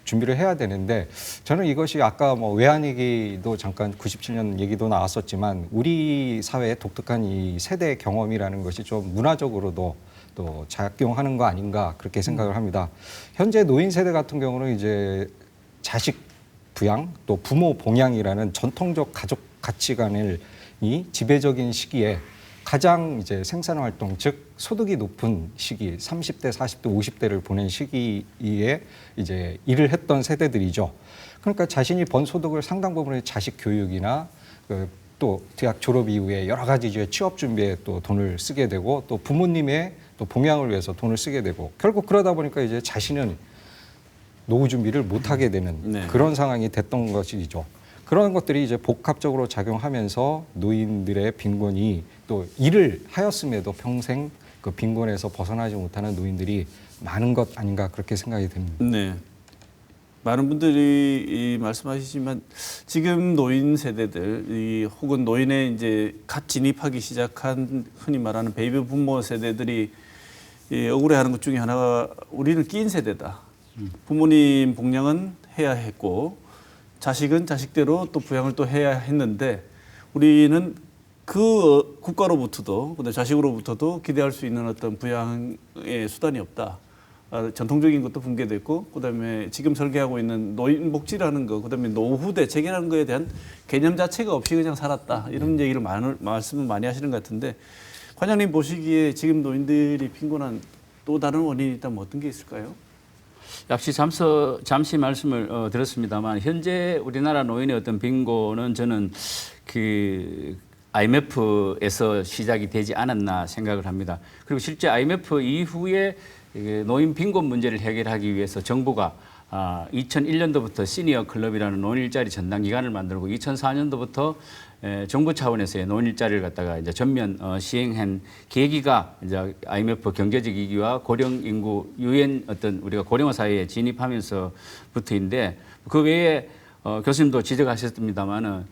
준비를 해야 되는데 저는 이것이 아까 뭐 외환 얘기도 잠깐 97년 얘기도 나왔었지만 우리 사회의 독특한 이 세대 경험이라는 것이 좀 문화적으로도 또 작용하는 거 아닌가 그렇게 생각을 합니다. 현재 노인 세대 같은 경우는 이제 자식 부양 또 부모 봉양이라는 전통적 가족 가치관이 지배적인 시기에 가장 이제 생산활동 즉 소득이 높은 시기 30대, 40대, 50대를 보낸 시기에 이제 일을 했던 세대들이죠. 그러니까 자신이 번 소득을 상당 부분의 자식 교육이나 또 대학 졸업 이후에 여러 가지 이제 취업 준비에 또 돈을 쓰게 되고 또 부모님의 또 봉양을 위해서 돈을 쓰게 되고 결국 그러다 보니까 이제 자신은 노후 준비를 못 하게 되는 네. 그런 상황이 됐던 것이죠. 그런 것들이 이제 복합적으로 작용하면서 노인들의 빈곤이 또 일을 하였음에도 평생 그 빈곤에서 벗어나지 못하는 노인들이 많은 것 아닌가 그렇게 생각이 듭니다. 네. 많은 분들이 말씀하시지만 지금 노인 세대들 혹은 노인에 이제 갓 진입하기 시작한 흔히 말하는 베이비 부모 세대들이 억울해하는 것 중에 하나가 우리는 끼인 세대다. 부모님 봉양은 해야 했고 자식은 자식대로 또 부양을 또 해야 했는데 우리는 그 국가로부터도 근데 자식으로부터도 기대할 수 있는 어떤 부양의 수단이 없다. 전통적인 것도 붕괴됐고 그다음에 지금 설계하고 있는 노인복지라는 거 그다음에 노후 대책이라는 거에 대한 개념 자체가 없이 그냥 살았다. 이런 얘기를 말씀을 많이 하시는 것 같은데 관장님 보시기에 지금 노인들이 빈곤한 또 다른 원인이 있다면 어떤 게 있을까요? 역시 잠시 말씀을 드렸습니다만 현재 우리나라 노인의 어떤 빈곤은 저는 그 IMF에서 시작이 되지 않았나 생각을 합니다. 그리고 실제 IMF 이후에 노인 빈곤 문제를 해결하기 위해서 정부가 2001년도부터 시니어 클럽이라는 노인 일자리 전담 기관을 만들고 2004년도부터 정부 차원에서의 노인 일자리를 갖다가 이제 전면 시행한 계기가 이제 IMF 경제적 위기와 고령 인구 유엔 어떤 우리가 고령화 사회에 진입하면서부터인데 그 외에 교수님도 지적하셨습니다만은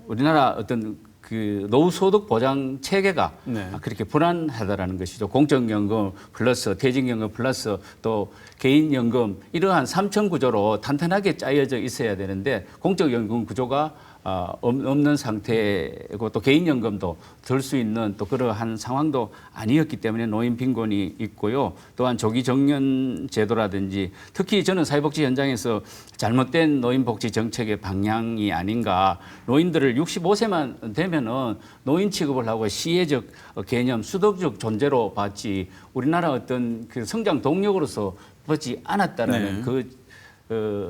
우리나라 어떤 그 노후소득 보장 체계가 네. 그렇게 불안하다라는 것이죠. 공적연금 플러스 퇴직연금 플러스 또 개인연금 이러한 삼층 구조로 탄탄하게 짜여져 있어야 되는데 공적연금 구조가 없는 상태고 또 개인연금도 들 수 있는 또 그러한 상황도 아니었기 때문에 노인 빈곤이 있고요. 또한 조기 정년 제도라든지 특히 저는 사회복지 현장에서 잘못된 노인복지 정책의 방향이 아닌가. 노인들을 65세만 되면은 노인 취급을 하고 시혜적 개념, 수덕적 존재로 봤지 우리나라 어떤 그 성장 동력으로서 받지 않았다라는 네. 그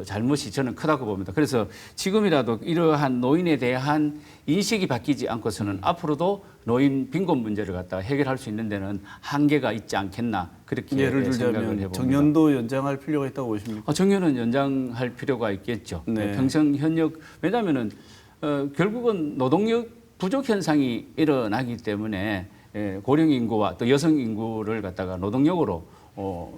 잘못이 저는 크다고 봅니다. 그래서 지금이라도 이러한 노인에 대한 인식이 바뀌지 않고서는 앞으로도 노인 빈곤 문제를 갖다가 해결할 수 있는 데는 한계가 있지 않겠나 그렇게 예를 생각을 들자면 해봅니다. 정년도 연장할 필요가 있다고 보십니까? 정년은 연장할 필요가 있겠죠. 네. 평생 현역 왜냐하면은 결국은 노동력 부족 현상이 일어나기 때문에 고령 인구와 또 여성 인구를 갖다가 노동력으로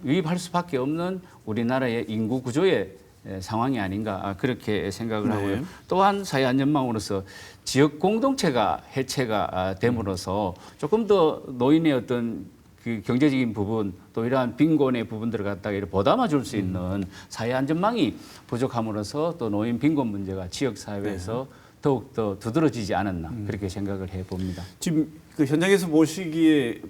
유입할 수밖에 없는 우리나라의 인구 구조의 상황이 아닌가 그렇게 생각을 네. 하고요. 또한 사회 안전망으로서 지역 공동체가 해체가 됨으로써 조금 더 노인의 어떤 그 경제적인 부분 또 이러한 빈곤의 부분들을 갖다가 이렇게 보담아 줄 수 있는 사회 안전망이 부족함으로써 또 노인 빈곤 문제가 지역 사회에서 더욱 더 두드러지지 않았나 그렇게 생각을 해봅니다. 지금 그 현장에서 보시기에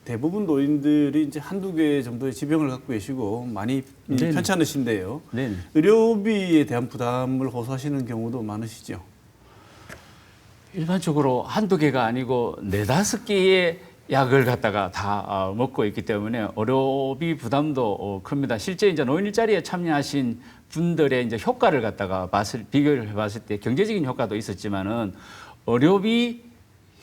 대부분 노인들이 이제 한두 개 정도의 지병을 갖고 계시고 많이 네네. 편찮으신데요. 네. 의료비에 대한 부담을 호소하시는 경우도 많으시죠. 일반적으로 한두 개가 아니고 네다섯 개의 약을 갖다가 다 먹고 있기 때문에 의료비 부담도 큽니다. 실제 이제 노인 일자리에 참여하신 분들의 이제 효과를 갖다가 비교를 해봤을 때 경제적인 효과도 있었지만은 의료비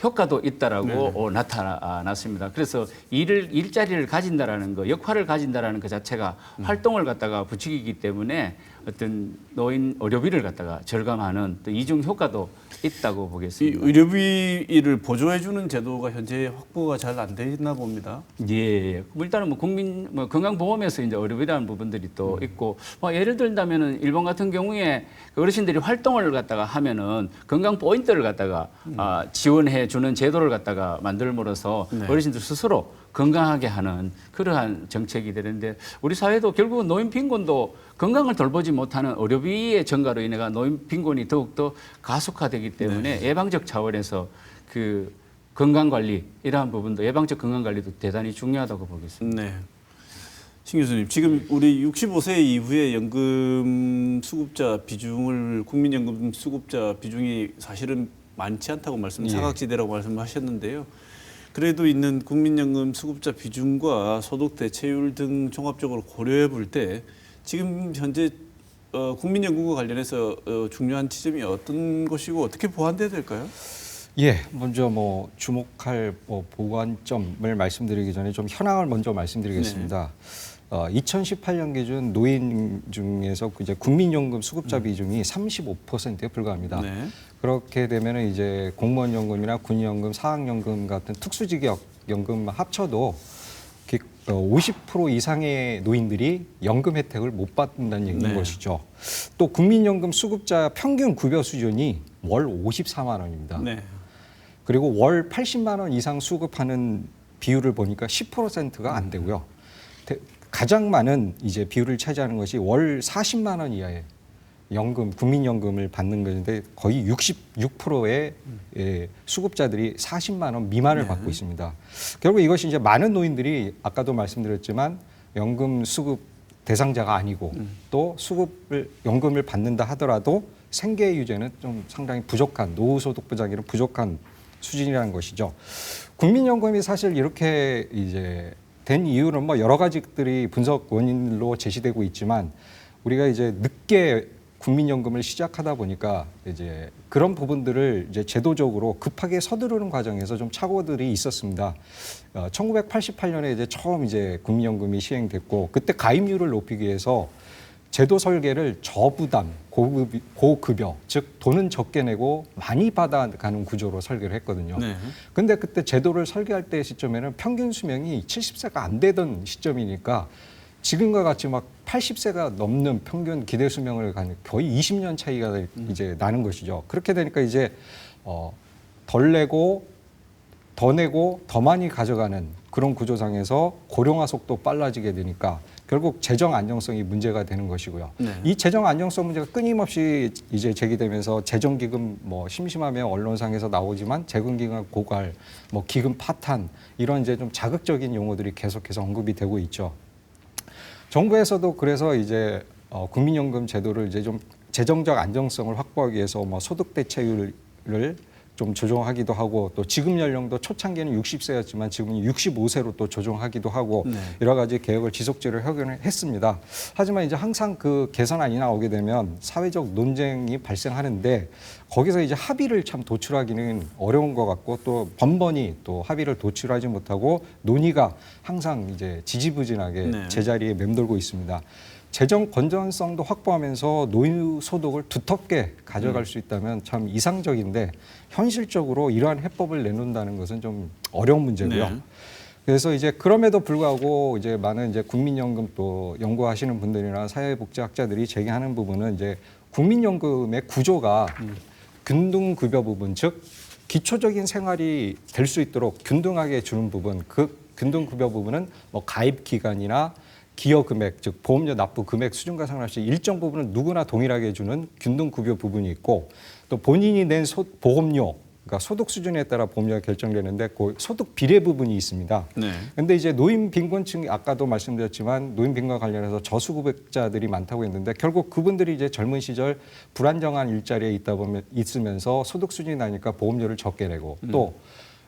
효과도 있다라고 나타났습니다. 그래서 일자리를 가진다라는 거, 역할을 가진다라는 그 자체가 활동을 갖다가 부추기기 때문에 어떤 노인 의료비를 갖다가 절감하는 또 이중 효과도 있다고 이 보겠습니다. 의료비를 보조해주는 제도가 현재 확보가 잘 안 돼 있나 봅니다. 예. 일단은 건강보험에서 이제 의료비라는 부분들이 또 있고, 예를 들자면은 일본 같은 경우에 어르신들이 활동을 갖다가 하면은 건강 포인트를 갖다가 지원해 주는 제도를 갖다가 만들므로써 네. 어르신들 스스로 건강하게 하는 그러한 정책이 되는데 우리 사회도 결국은 노인 빈곤도 건강을 돌보지 못하는 의료비의 증가로 인해가 노인 빈곤이 더욱더 가속화되기 때문에 예방적 차원에서 그 건강 관리 이러한 부분도 예방적 건강 관리도 대단히 중요하다고 보겠습니다. 네. 신 교수님, 지금 우리 65세 이후에 연금 수급자 비중을 국민연금 수급자 비중이 사실은 많지 않다고 사각지대라고 말씀하셨는데요. 그래도 있는 국민연금 수급자 비중과 소득 대체율 등 종합적으로 고려해 볼 때 지금 현재 국민연금과 관련해서 중요한 지점이 어떤 것이고 어떻게 보완돼야 될까요? 예, 먼저 주목할 보완점을 말씀드리기 전에 좀 현황을 먼저 말씀드리겠습니다. 2018년 기준 노인 중에서 이제 국민연금 수급자 비중이 35%에 불과합니다. 네. 그렇게 되면 이제 공무원연금이나 군연금, 사학연금 같은 특수직역 연금 합쳐도 50% 이상의 노인들이 연금 혜택을 못 받는다는 얘기인 네. 것이죠. 또 국민연금 수급자 평균 급여 수준이 월 54만 원입니다. 네. 그리고 월 80만 원 이상 수급하는 비율을 보니까 10%가 안 되고요. 가장 많은 이제 비율을 차지하는 것이 월 40만 원 이하의 연금, 국민연금을 받는 것인데 거의 66%의 수급자들이 40만 원 미만을 받고 있습니다. 결국 이것이 이제 많은 노인들이 아까도 말씀드렸지만 연금 수급 대상자가 아니고 또 연금을 받는다 하더라도 생계 유지는 좀 상당히 부족한 노후소득 보장에는 부족한 수준이라는 것이죠. 국민연금이 사실 이렇게 이제 된 이유는 여러 가지들이 분석 원인으로 제시되고 있지만 우리가 이제 늦게 국민연금을 시작하다 보니까 이제 그런 부분들을 이제 제도적으로 급하게 서두르는 과정에서 좀 착오들이 있었습니다. 1988년에 이제 처음 이제 국민연금이 시행됐고 그때 가입률을 높이기 위해서 제도 설계를 저부담, 고급여, 즉 돈은 적게 내고 많이 받아가는 구조로 설계를 했거든요. 네. 근데 그때 제도를 설계할 때 시점에는 평균 수명이 70세가 안 되던 시점이니까 지금과 같이 80세가 넘는 평균 기대 수명을 가는 거의 20년 차이가 이제 나는 것이죠. 그렇게 되니까 이제 덜 내고 더 내고 더 많이 가져가는 그런 구조상에서 고령화 속도 빨라지게 되니까 결국 재정 안정성이 문제가 되는 것이고요. 네. 이 재정 안정성 문제가 끊임없이 이제 제기되면서 재정기금 심심하면 언론상에서 나오지만 재정기금 고갈, 기금 파탄 이런 이제 좀 자극적인 용어들이 계속해서 언급이 되고 있죠. 정부에서도 그래서 이제 국민연금 제도를 이제 좀 재정적 안정성을 확보하기 위해서 소득 대체율을 좀 조정하기도 하고 또 지급 연령도 초창기에는 60세였지만 지금은 65세로 또 조정하기도 하고 네. 여러 가지 개혁을 지속적으로 하기는 했습니다. 하지만 이제 항상 그 개선안이 나오게 되면 사회적 논쟁이 발생하는데 거기서 이제 합의를 참 도출하기는 어려운 것 같고 또 번번이 또 합의를 도출하지 못하고 논의가 항상 이제 지지부진하게 네. 제자리에 맴돌고 있습니다. 재정 건전성도 확보하면서 노인 소득을 두텁게 가져갈 수 있다면 참 이상적인데 현실적으로 이러한 해법을 내놓는다는 것은 좀 어려운 문제고요. 네. 그래서 이제 그럼에도 불구하고 이제 많은 이제 국민연금 또 연구하시는 분들이나 사회복지학자들이 제기하는 부분은 이제 국민연금의 구조가 균등급여 부분, 즉 기초적인 생활이 될 수 있도록 균등하게 주는 부분, 그 균등급여 부분은 뭐 가입 기간이나 기여 금액, 즉 보험료 납부 금액 수준과 상관없이 일정 부분은 누구나 동일하게 주는 균등급여 부분이 있고 또 본인이 낸 보험료, 그러니까 소득 수준에 따라 보험료가 결정되는데 그 소득 비례 부분이 있습니다. 네. 그런데 이제 노인 빈곤층 아까도 말씀드렸지만 노인 빈곤과 관련해서 저수급자들이 많다고 했는데 결국 그분들이 이제 젊은 시절 불안정한 일자리에 있으면서 소득 수준이 나니까 보험료를 적게 내고 또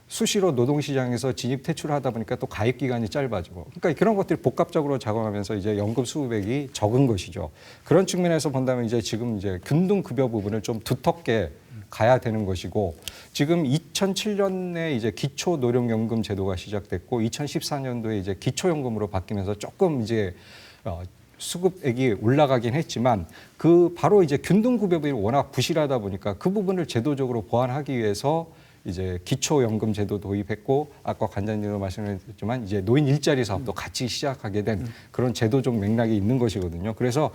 수시로 노동시장에서 진입 퇴출하다 보니까 또 가입 기간이 짧아지고 그러니까 그런 것들이 복합적으로 작용하면서 이제 연금 수급액이 적은 것이죠. 그런 측면에서 본다면 이제 지금 이제 균등급여 부분을 좀 두텁게 가야 되는 것이고 지금 2007년에 이제 기초노령연금 제도가 시작됐고 2014년도에 이제 기초연금으로 바뀌면서 조금 이제 수급액이 올라가긴 했지만 그 바로 이제 균등급여비 워낙 부실하다 보니까 그 부분을 제도적으로 보완하기 위해서 이제 기초연금 제도 도입했고 아까 관장님도 말씀하셨지만 이제 노인 일자리 사업도 같이 시작하게 된 그런 제도적 맥락이 있는 것이거든요. 그래서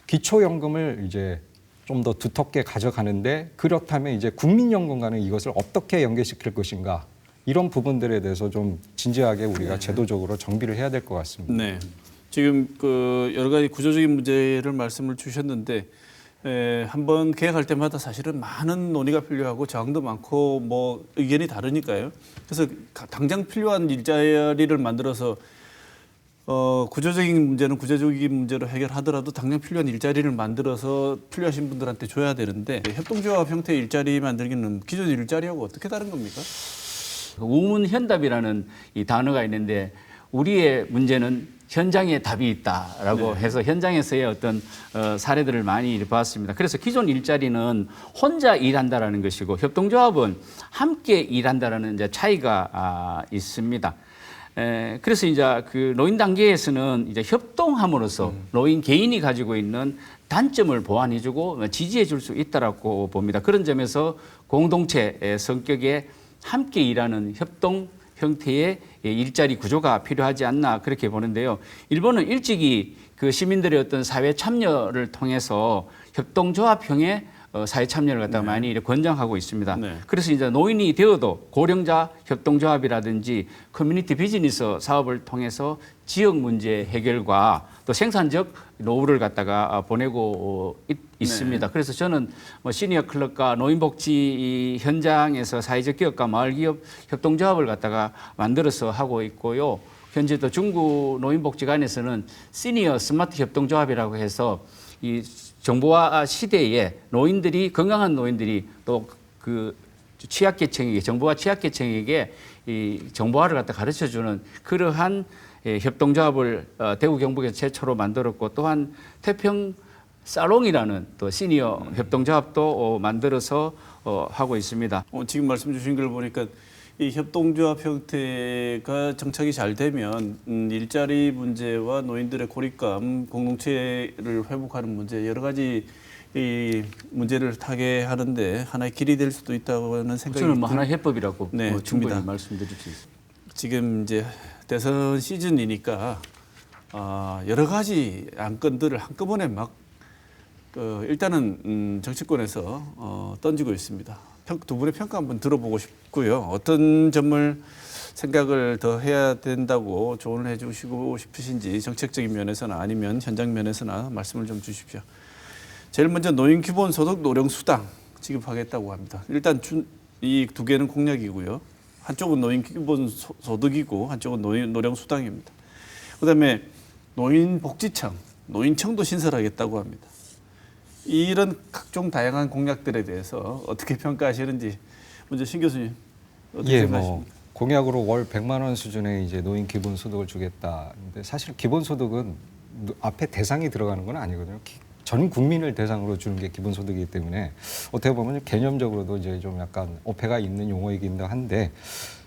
기초연금을 이제 좀 더 두텁게 가져가는데 그렇다면 이제 국민연금과는 이것을 어떻게 연계시킬 것인가 이런 부분들에 대해서 좀 진지하게 우리가 제도적으로 정비를 해야 될 것 같습니다. 네. 지금 그 여러 가지 구조적인 문제를 말씀을 주셨는데 한번 개혁할 때마다 사실은 많은 논의가 필요하고 저항도 많고 뭐 의견이 다르니까요. 그래서 당장 필요한 일자리를 만들어서 구조적인 문제는 구조적인 문제로 해결하더라도 당장 필요한 일자리를 만들어서 필요하신 분들한테 줘야 되는데 협동조합 형태의 일자리 만들기는 기존 일자리하고 어떻게 다른 겁니까? 우문현답이라는 이 단어가 있는데 우리의 문제는 현장에 답이 있다라고 해서 현장에서의 어떤 사례들을 많이 봤습니다. 그래서 기존 일자리는 혼자 일한다라는 것이고 협동조합은 함께 일한다라는 이제 차이가 있습니다. 그래서 이제 그 노인 단계에서는 이제 협동함으로써 노인 개인이 가지고 있는 단점을 보완해주고 지지해줄 수 있다라고 봅니다. 그런 점에서 공동체 성격의 함께 일하는 협동 형태의 일자리 구조가 필요하지 않나 그렇게 보는데요. 일본은 일찍이 그 시민들의 어떤 사회 참여를 통해서 협동조합형의 사회 참여를 갖다가 많이 이렇게 권장하고 있습니다. 네. 그래서 이제 노인이 되어도 고령자 협동조합이라든지 커뮤니티 비즈니스 사업을 통해서 지역 문제 해결과 또 생산적 노후를 갖다가 보내고 있습니다. 그래서 저는 뭐 시니어 클럽과 노인복지 현장에서 사회적 기업과 마을기업 협동조합을 갖다가 만들어서 하고 있고요. 현재 또 중구 노인복지관에서는 시니어 스마트 협동조합이라고 해서 이 정보화 시대에 노인들이 건강한 노인들이 또 그 취약계층에게 정보화 취약계층에게 이 정보화를 갖다 가르쳐주는 그러한 협동조합을 대구 경북에서 최초로 만들었고 또한 태평 살롱이라는 또 시니어 협동조합도 만들어서 하고 있습니다. 지금 말씀 주신 걸 보니까 이 협동조합 형태가 정착이 잘 되면 일자리 문제와 노인들의 고립감, 공동체를 회복하는 문제 여러 가지 이 문제를 타개하는데 하나의 길이 될 수도 있다고는 생각이 저는 뭐 하나의 해법이라고 네, 충분히 듭니다. 말씀드릴 수 있습니다. 지금 이제 대선 시즌이니까 여러 가지 안건들을 한꺼번에 막 일단은 정치권에서 던지고 있습니다. 두 분의 평가 한번 들어보고 싶고요. 어떤 점을 생각을 더 해야 된다고 조언을 해주시고 싶으신지 정책적인 면에서나 아니면 현장 면에서나 말씀을 좀 주십시오. 제일 먼저 노인 기본소득 노령수당 지급하겠다고 합니다. 일단 이 두 개는 공약이고요. 한쪽은 노인 기본소득이고 한쪽은 노령수당입니다. 그다음에 노인복지청, 노인청도 신설하겠다고 합니다. 이런 각종 다양한 공약들에 대해서 어떻게 평가하시는지 먼저 신 교수님 어떻게 예, 생각하십니까? 공약으로 월 100만 원 수준의 이제 노인 기본 소득을 주겠다. 근데 사실 기본 소득은 앞에 대상이 들어가는 건 아니거든요. 전 국민을 대상으로 주는 게 기본 소득이기 때문에 어떻게 보면 개념적으로도 이제 좀 약간 어폐가 있는 용어이긴 한데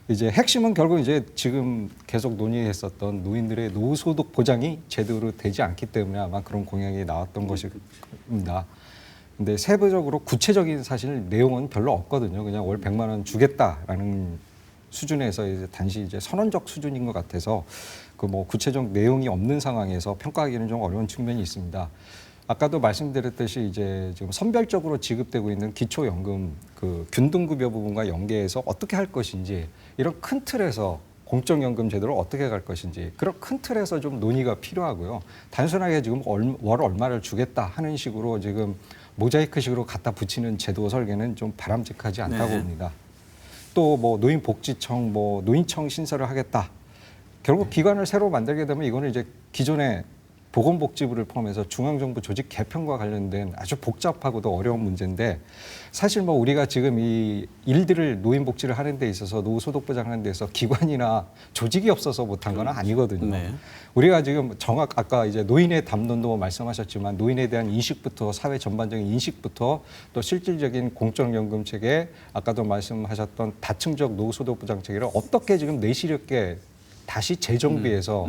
이제 핵심은 결국 이제 지금 계속 논의했었던 노인들의 노후소득 보장이 제대로 되지 않기 때문에 아마 그런 공약이 나왔던 것입니다. 근데 세부적으로 구체적인 사실 내용은 별로 없거든요. 그냥 월 100만 원 주겠다라는 수준에서 이제 단지 이제 선언적 수준인 것 같아서 그 뭐 구체적 내용이 없는 상황에서 평가하기는 좀 어려운 측면이 있습니다. 아까도 말씀드렸듯이 이제 지금 선별적으로 지급되고 있는 기초연금 그 균등급여 부분과 연계해서 어떻게 할 것인지 이런 큰 틀에서 공적연금 제도를 어떻게 갈 것인지 그런 큰 틀에서 좀 논의가 필요하고요. 단순하게 지금 월 얼마를 주겠다 하는 식으로 지금 모자이크식으로 갖다 붙이는 제도 설계는 좀 바람직하지 않다고 네. 봅니다. 또 뭐 노인복지청, 뭐 노인청 신설을 하겠다. 결국 기관을 새로 만들게 되면 이거는 이제 기존의 보건복지부를 포함해서 중앙정부 조직 개편과 관련된 아주 복잡하고도 어려운 문제인데 사실 뭐 우리가 지금 이 일들을 노인복지를 하는 데 있어서 노후소득보장 하는 데서 기관이나 조직이 없어서 못한 건 아니거든요. 네. 우리가 지금 아까 이제 노인의 담론도 말씀하셨지만 노인에 대한 인식부터 사회 전반적인 인식부터 또 실질적인 공적연금 체계 아까도 말씀하셨던 다층적 노후소득보장 체계를 어떻게 지금 내실 있게 다시 재정비해서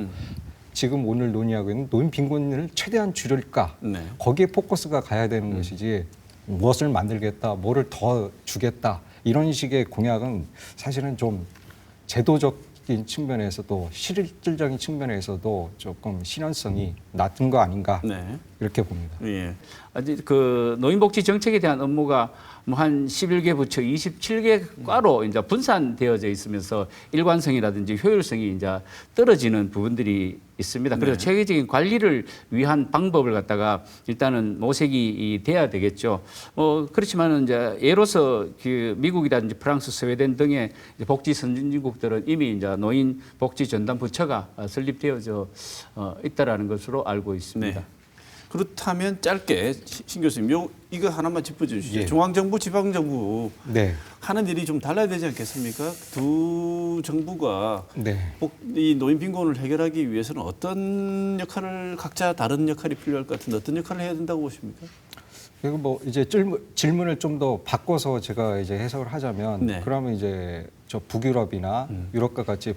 지금 오늘 논의하고 있는 노인 빈곤을 최대한 줄일까 네. 거기에 포커스가 가야 되는 것이지 무엇을 만들겠다 뭐를 더 주겠다 이런 식의 공약은 사실은 좀 제도적인 측면에서도 실질적인 측면에서도 조금 실현성이 낮은 거 아닌가 네. 이렇게 봅니다. 예. 아직 그 노인복지 정책에 대한 업무가 뭐 한 11개 부처 27개 과로 이제 분산되어져 있으면서 일관성이라든지 효율성이 이제 떨어지는 부분들이 있습니다. 그래서 네. 체계적인 관리를 위한 방법을 갖다가 일단은 모색이 돼야 되겠죠. 그렇지만은 이제 예로서 그 미국이라든지 프랑스, 스웨덴 등의 이제 복지 선진국들은 이미 이제 노인 복지 전담 부처가 설립되어져 있다라는 것으로 알고 있습니다. 네. 그렇다면 짧게 신 교수님 이거 하나만 짚어주시죠. 예. 중앙정부, 지방정부 네, 하는 일이 좀 달라야 되지 않겠습니까? 두 정부가 네. 이 노인 빈곤을 해결하기 위해서는 어떤 역할을 각자 다른 역할이 필요할 것 같은데 어떤 역할을 해야 된다고 보십니까? 그리고 뭐 이제 질문을 좀 더 바꿔서 제가 이제 해석을 하자면 네. 그러면 이제 저 북유럽이나 유럽과 같이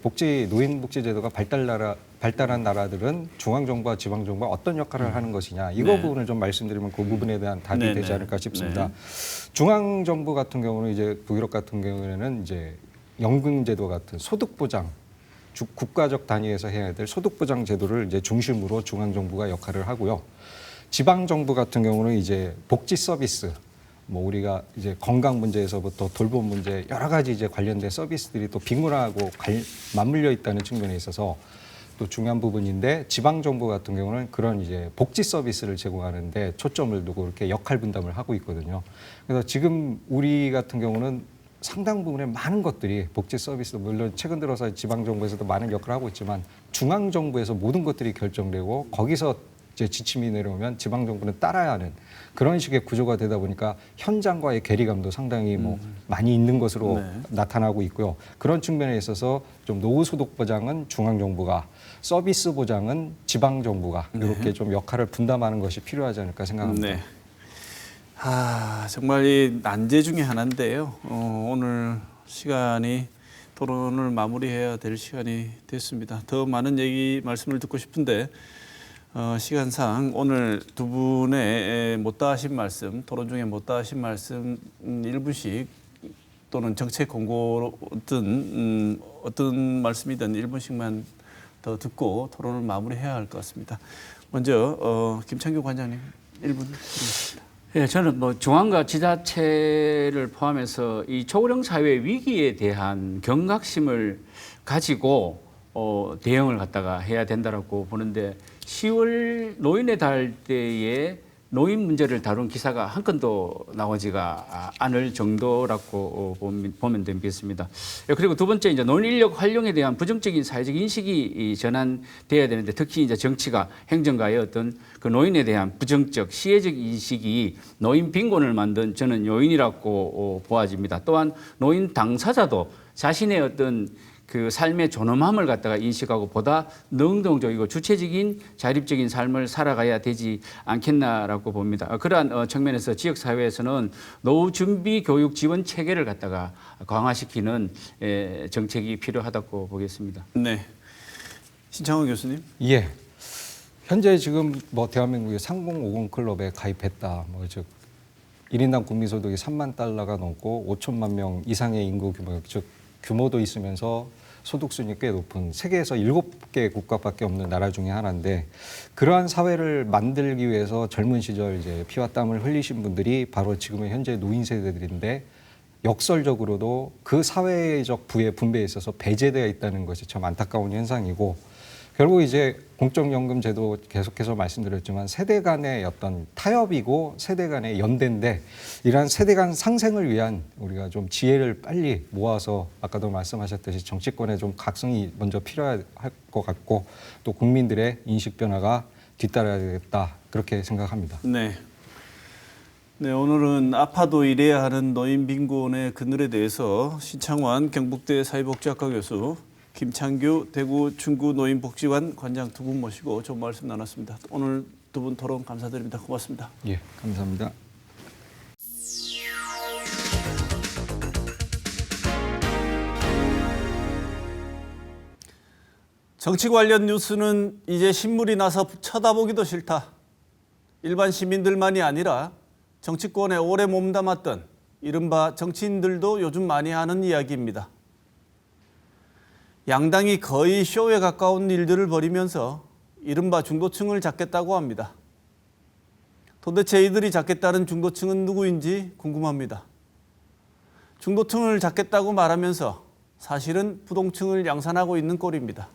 노인 복지 제도가 발달한 나라들은 중앙 정부와 지방 정부가 어떤 역할을 하는 것이냐 이거 네. 부분을 좀 말씀드리면 그 부분에 대한 답이 네, 되지 네. 않을까 싶습니다. 네. 중앙 정부 같은 경우는 이제 북유럽 같은 경우에는 이제 연금 제도 같은 소득 보장 국가적 단위에서 해야 될 소득 보장 제도를 이제 중심으로 중앙 정부가 역할을 하고요. 지방 정부 같은 경우는 이제 복지 서비스, 뭐 우리가 이제 건강 문제에서부터 돌봄 문제 여러 가지 이제 관련된 서비스들이 또 빈곤하고 맞물려 있다는 측면에 있어서 또 중요한 부분인데 지방 정부 같은 경우는 그런 이제 복지 서비스를 제공하는데 초점을 두고 이렇게 역할 분담을 하고 있거든요. 그래서 지금 우리 같은 경우는 상당 부분의 많은 것들이 복지 서비스 물론 최근 들어서 지방 정부에서도 많은 역할을 하고 있지만 중앙 정부에서 모든 것들이 결정되고 거기서 이제 지침이 내려오면 지방 정부는 따라야 하는 그런 식의 구조가 되다 보니까 현장과의 괴리감도 상당히 뭐 많이 있는 것으로 네. 나타나고 있고요. 그런 측면에 있어서 좀 노후소득 보장은 중앙 정부가 서비스 보장은 지방 정부가 이렇게 좀 역할을 분담하는 것이 필요하지 않을까 생각합니다. 네. 정말 이 난제 중에 하나인데요. 오늘 시간이 토론을 마무리해야 될 시간이 됐습니다. 더 많은 말씀을 듣고 싶은데 시간상 오늘 두 분의 못다 하신 말씀, 토론 중에 못다 하신 말씀 1분씩 또는 정책 공고든 어떤 말씀이든 1분씩만 더 듣고 토론을 마무리해야 할 것 같습니다. 먼저 김창규 관장님 1분 드리겠습니다. 예, 저는 뭐 중앙과 지자체를 포함해서 이 초고령 사회 위기에 대한 경각심을 가지고 대응을 갖다가 해야 된다라고 보는데 10월 노인의 달 때에 노인 문제를 다룬 기사가 한 건도 나오지가 않을 정도라고 보면 되겠습니다. 그리고 두 번째 이제 노인 인력 활용에 대한 부정적인 사회적 인식이 전환돼야 되는데 특히 이제 정치가 행정가의 어떤 그 노인에 대한 부정적 시혜적 인식이 노인 빈곤을 만든 저는 요인이라고 보아집니다. 또한 노인 당사자도 자신의 어떤 그 삶의 존엄함을 갖다가 인식하고 보다 능동적이고 주체적인 자립적인 삶을 살아가야 되지 않겠나라고 봅니다. 그러한 측면에서 지역사회에서는 노후 준비 교육 지원 체계를 갖다가 강화시키는 정책이 필요하다고 보겠습니다. 네. 신창원 교수님. 예. 현재 지금 뭐 대한민국의 상봉50 클럽에 가입했다. 즉 1인당 국민소득이 3만 달러가 넘고 5천만 명 이상의 인구 규모, 즉 규모도 있으면서 소득 수준이 꽤 높은 세계에서 7개 국가밖에 없는 나라 중에 하나인데 그러한 사회를 만들기 위해서 젊은 시절 이제 피와 땀을 흘리신 분들이 바로 지금의 현재 노인 세대들인데 역설적으로도 그 사회적 부의 분배에 있어서 배제되어 있다는 것이 참 안타까운 현상이고 결국 이제 공적연금 제도 계속해서 말씀드렸지만 세대 간의 어떤 타협이고 세대 간의 연대인데 이러한 세대 간 상생을 위한 우리가 좀 지혜를 빨리 모아서 아까도 말씀하셨듯이 정치권에 좀 각성이 먼저 필요할 것 같고 또 국민들의 인식 변화가 뒤따라야 되겠다 그렇게 생각합니다. 네. 네, 오늘은 아파도 일해야 하는 노인 빈곤의 그늘에 대해서 신창환 경북대 사회복지학과 교수, 김창규 대구 충구 노인복지관 관장 두 분 모시고 좋은 말씀 나눴습니다. 오늘 두 분 토론 감사드립니다. 고맙습니다. 예, 감사합니다. 정치 관련 뉴스는 이제 신물이 나서 쳐다보기도 싫다. 일반 시민들만이 아니라 정치권에 오래 몸담았던 이른바 정치인들도 요즘 많이 하는 이야기입니다. 양당이 거의 쇼에 가까운 일들을 벌이면서 이른바 중도층을 잡겠다고 합니다. 도대체 이들이 잡겠다는 중도층은 누구인지 궁금합니다. 중도층을 잡겠다고 말하면서 사실은 부동층을 양산하고 있는 꼴입니다.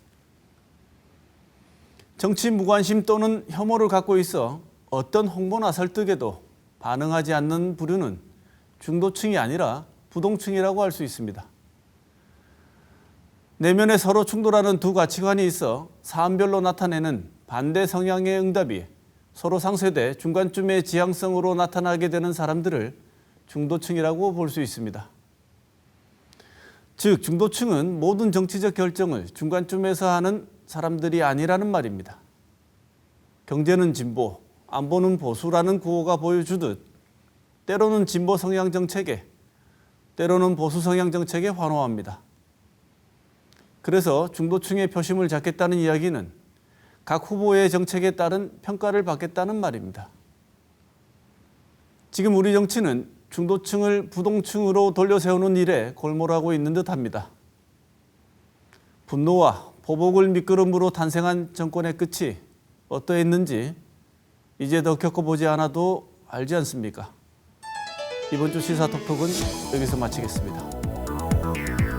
정치 무관심 또는 혐오를 갖고 있어 어떤 홍보나 설득에도 반응하지 않는 부류는 중도층이 아니라 부동층이라고 할 수 있습니다. 내면에 서로 충돌하는 두 가치관이 있어 사안별로 나타내는 반대 성향의 응답이 서로 상쇄돼 중간쯤의 지향성으로 나타나게 되는 사람들을 중도층이라고 볼 수 있습니다. 즉 중도층은 모든 정치적 결정을 중간쯤에서 하는 사람들이 아니라는 말입니다. 경제는 진보, 안보는 보수라는 구호가 보여주듯 때로는 진보 성향 정책에, 때로는 보수 성향 정책에 환호합니다. 그래서 중도층의 표심을 잡겠다는 이야기는 각 후보의 정책에 따른 평가를 받겠다는 말입니다. 지금 우리 정치는 중도층을 부동층으로 돌려세우는 일에 골몰하고 있는 듯합니다. 분노와 보복을 밑거름으로 탄생한 정권의 끝이 어떠했는지 이제 더 겪어보지 않아도 알지 않습니까? 이번 주 시사톡톡은 여기서 마치겠습니다.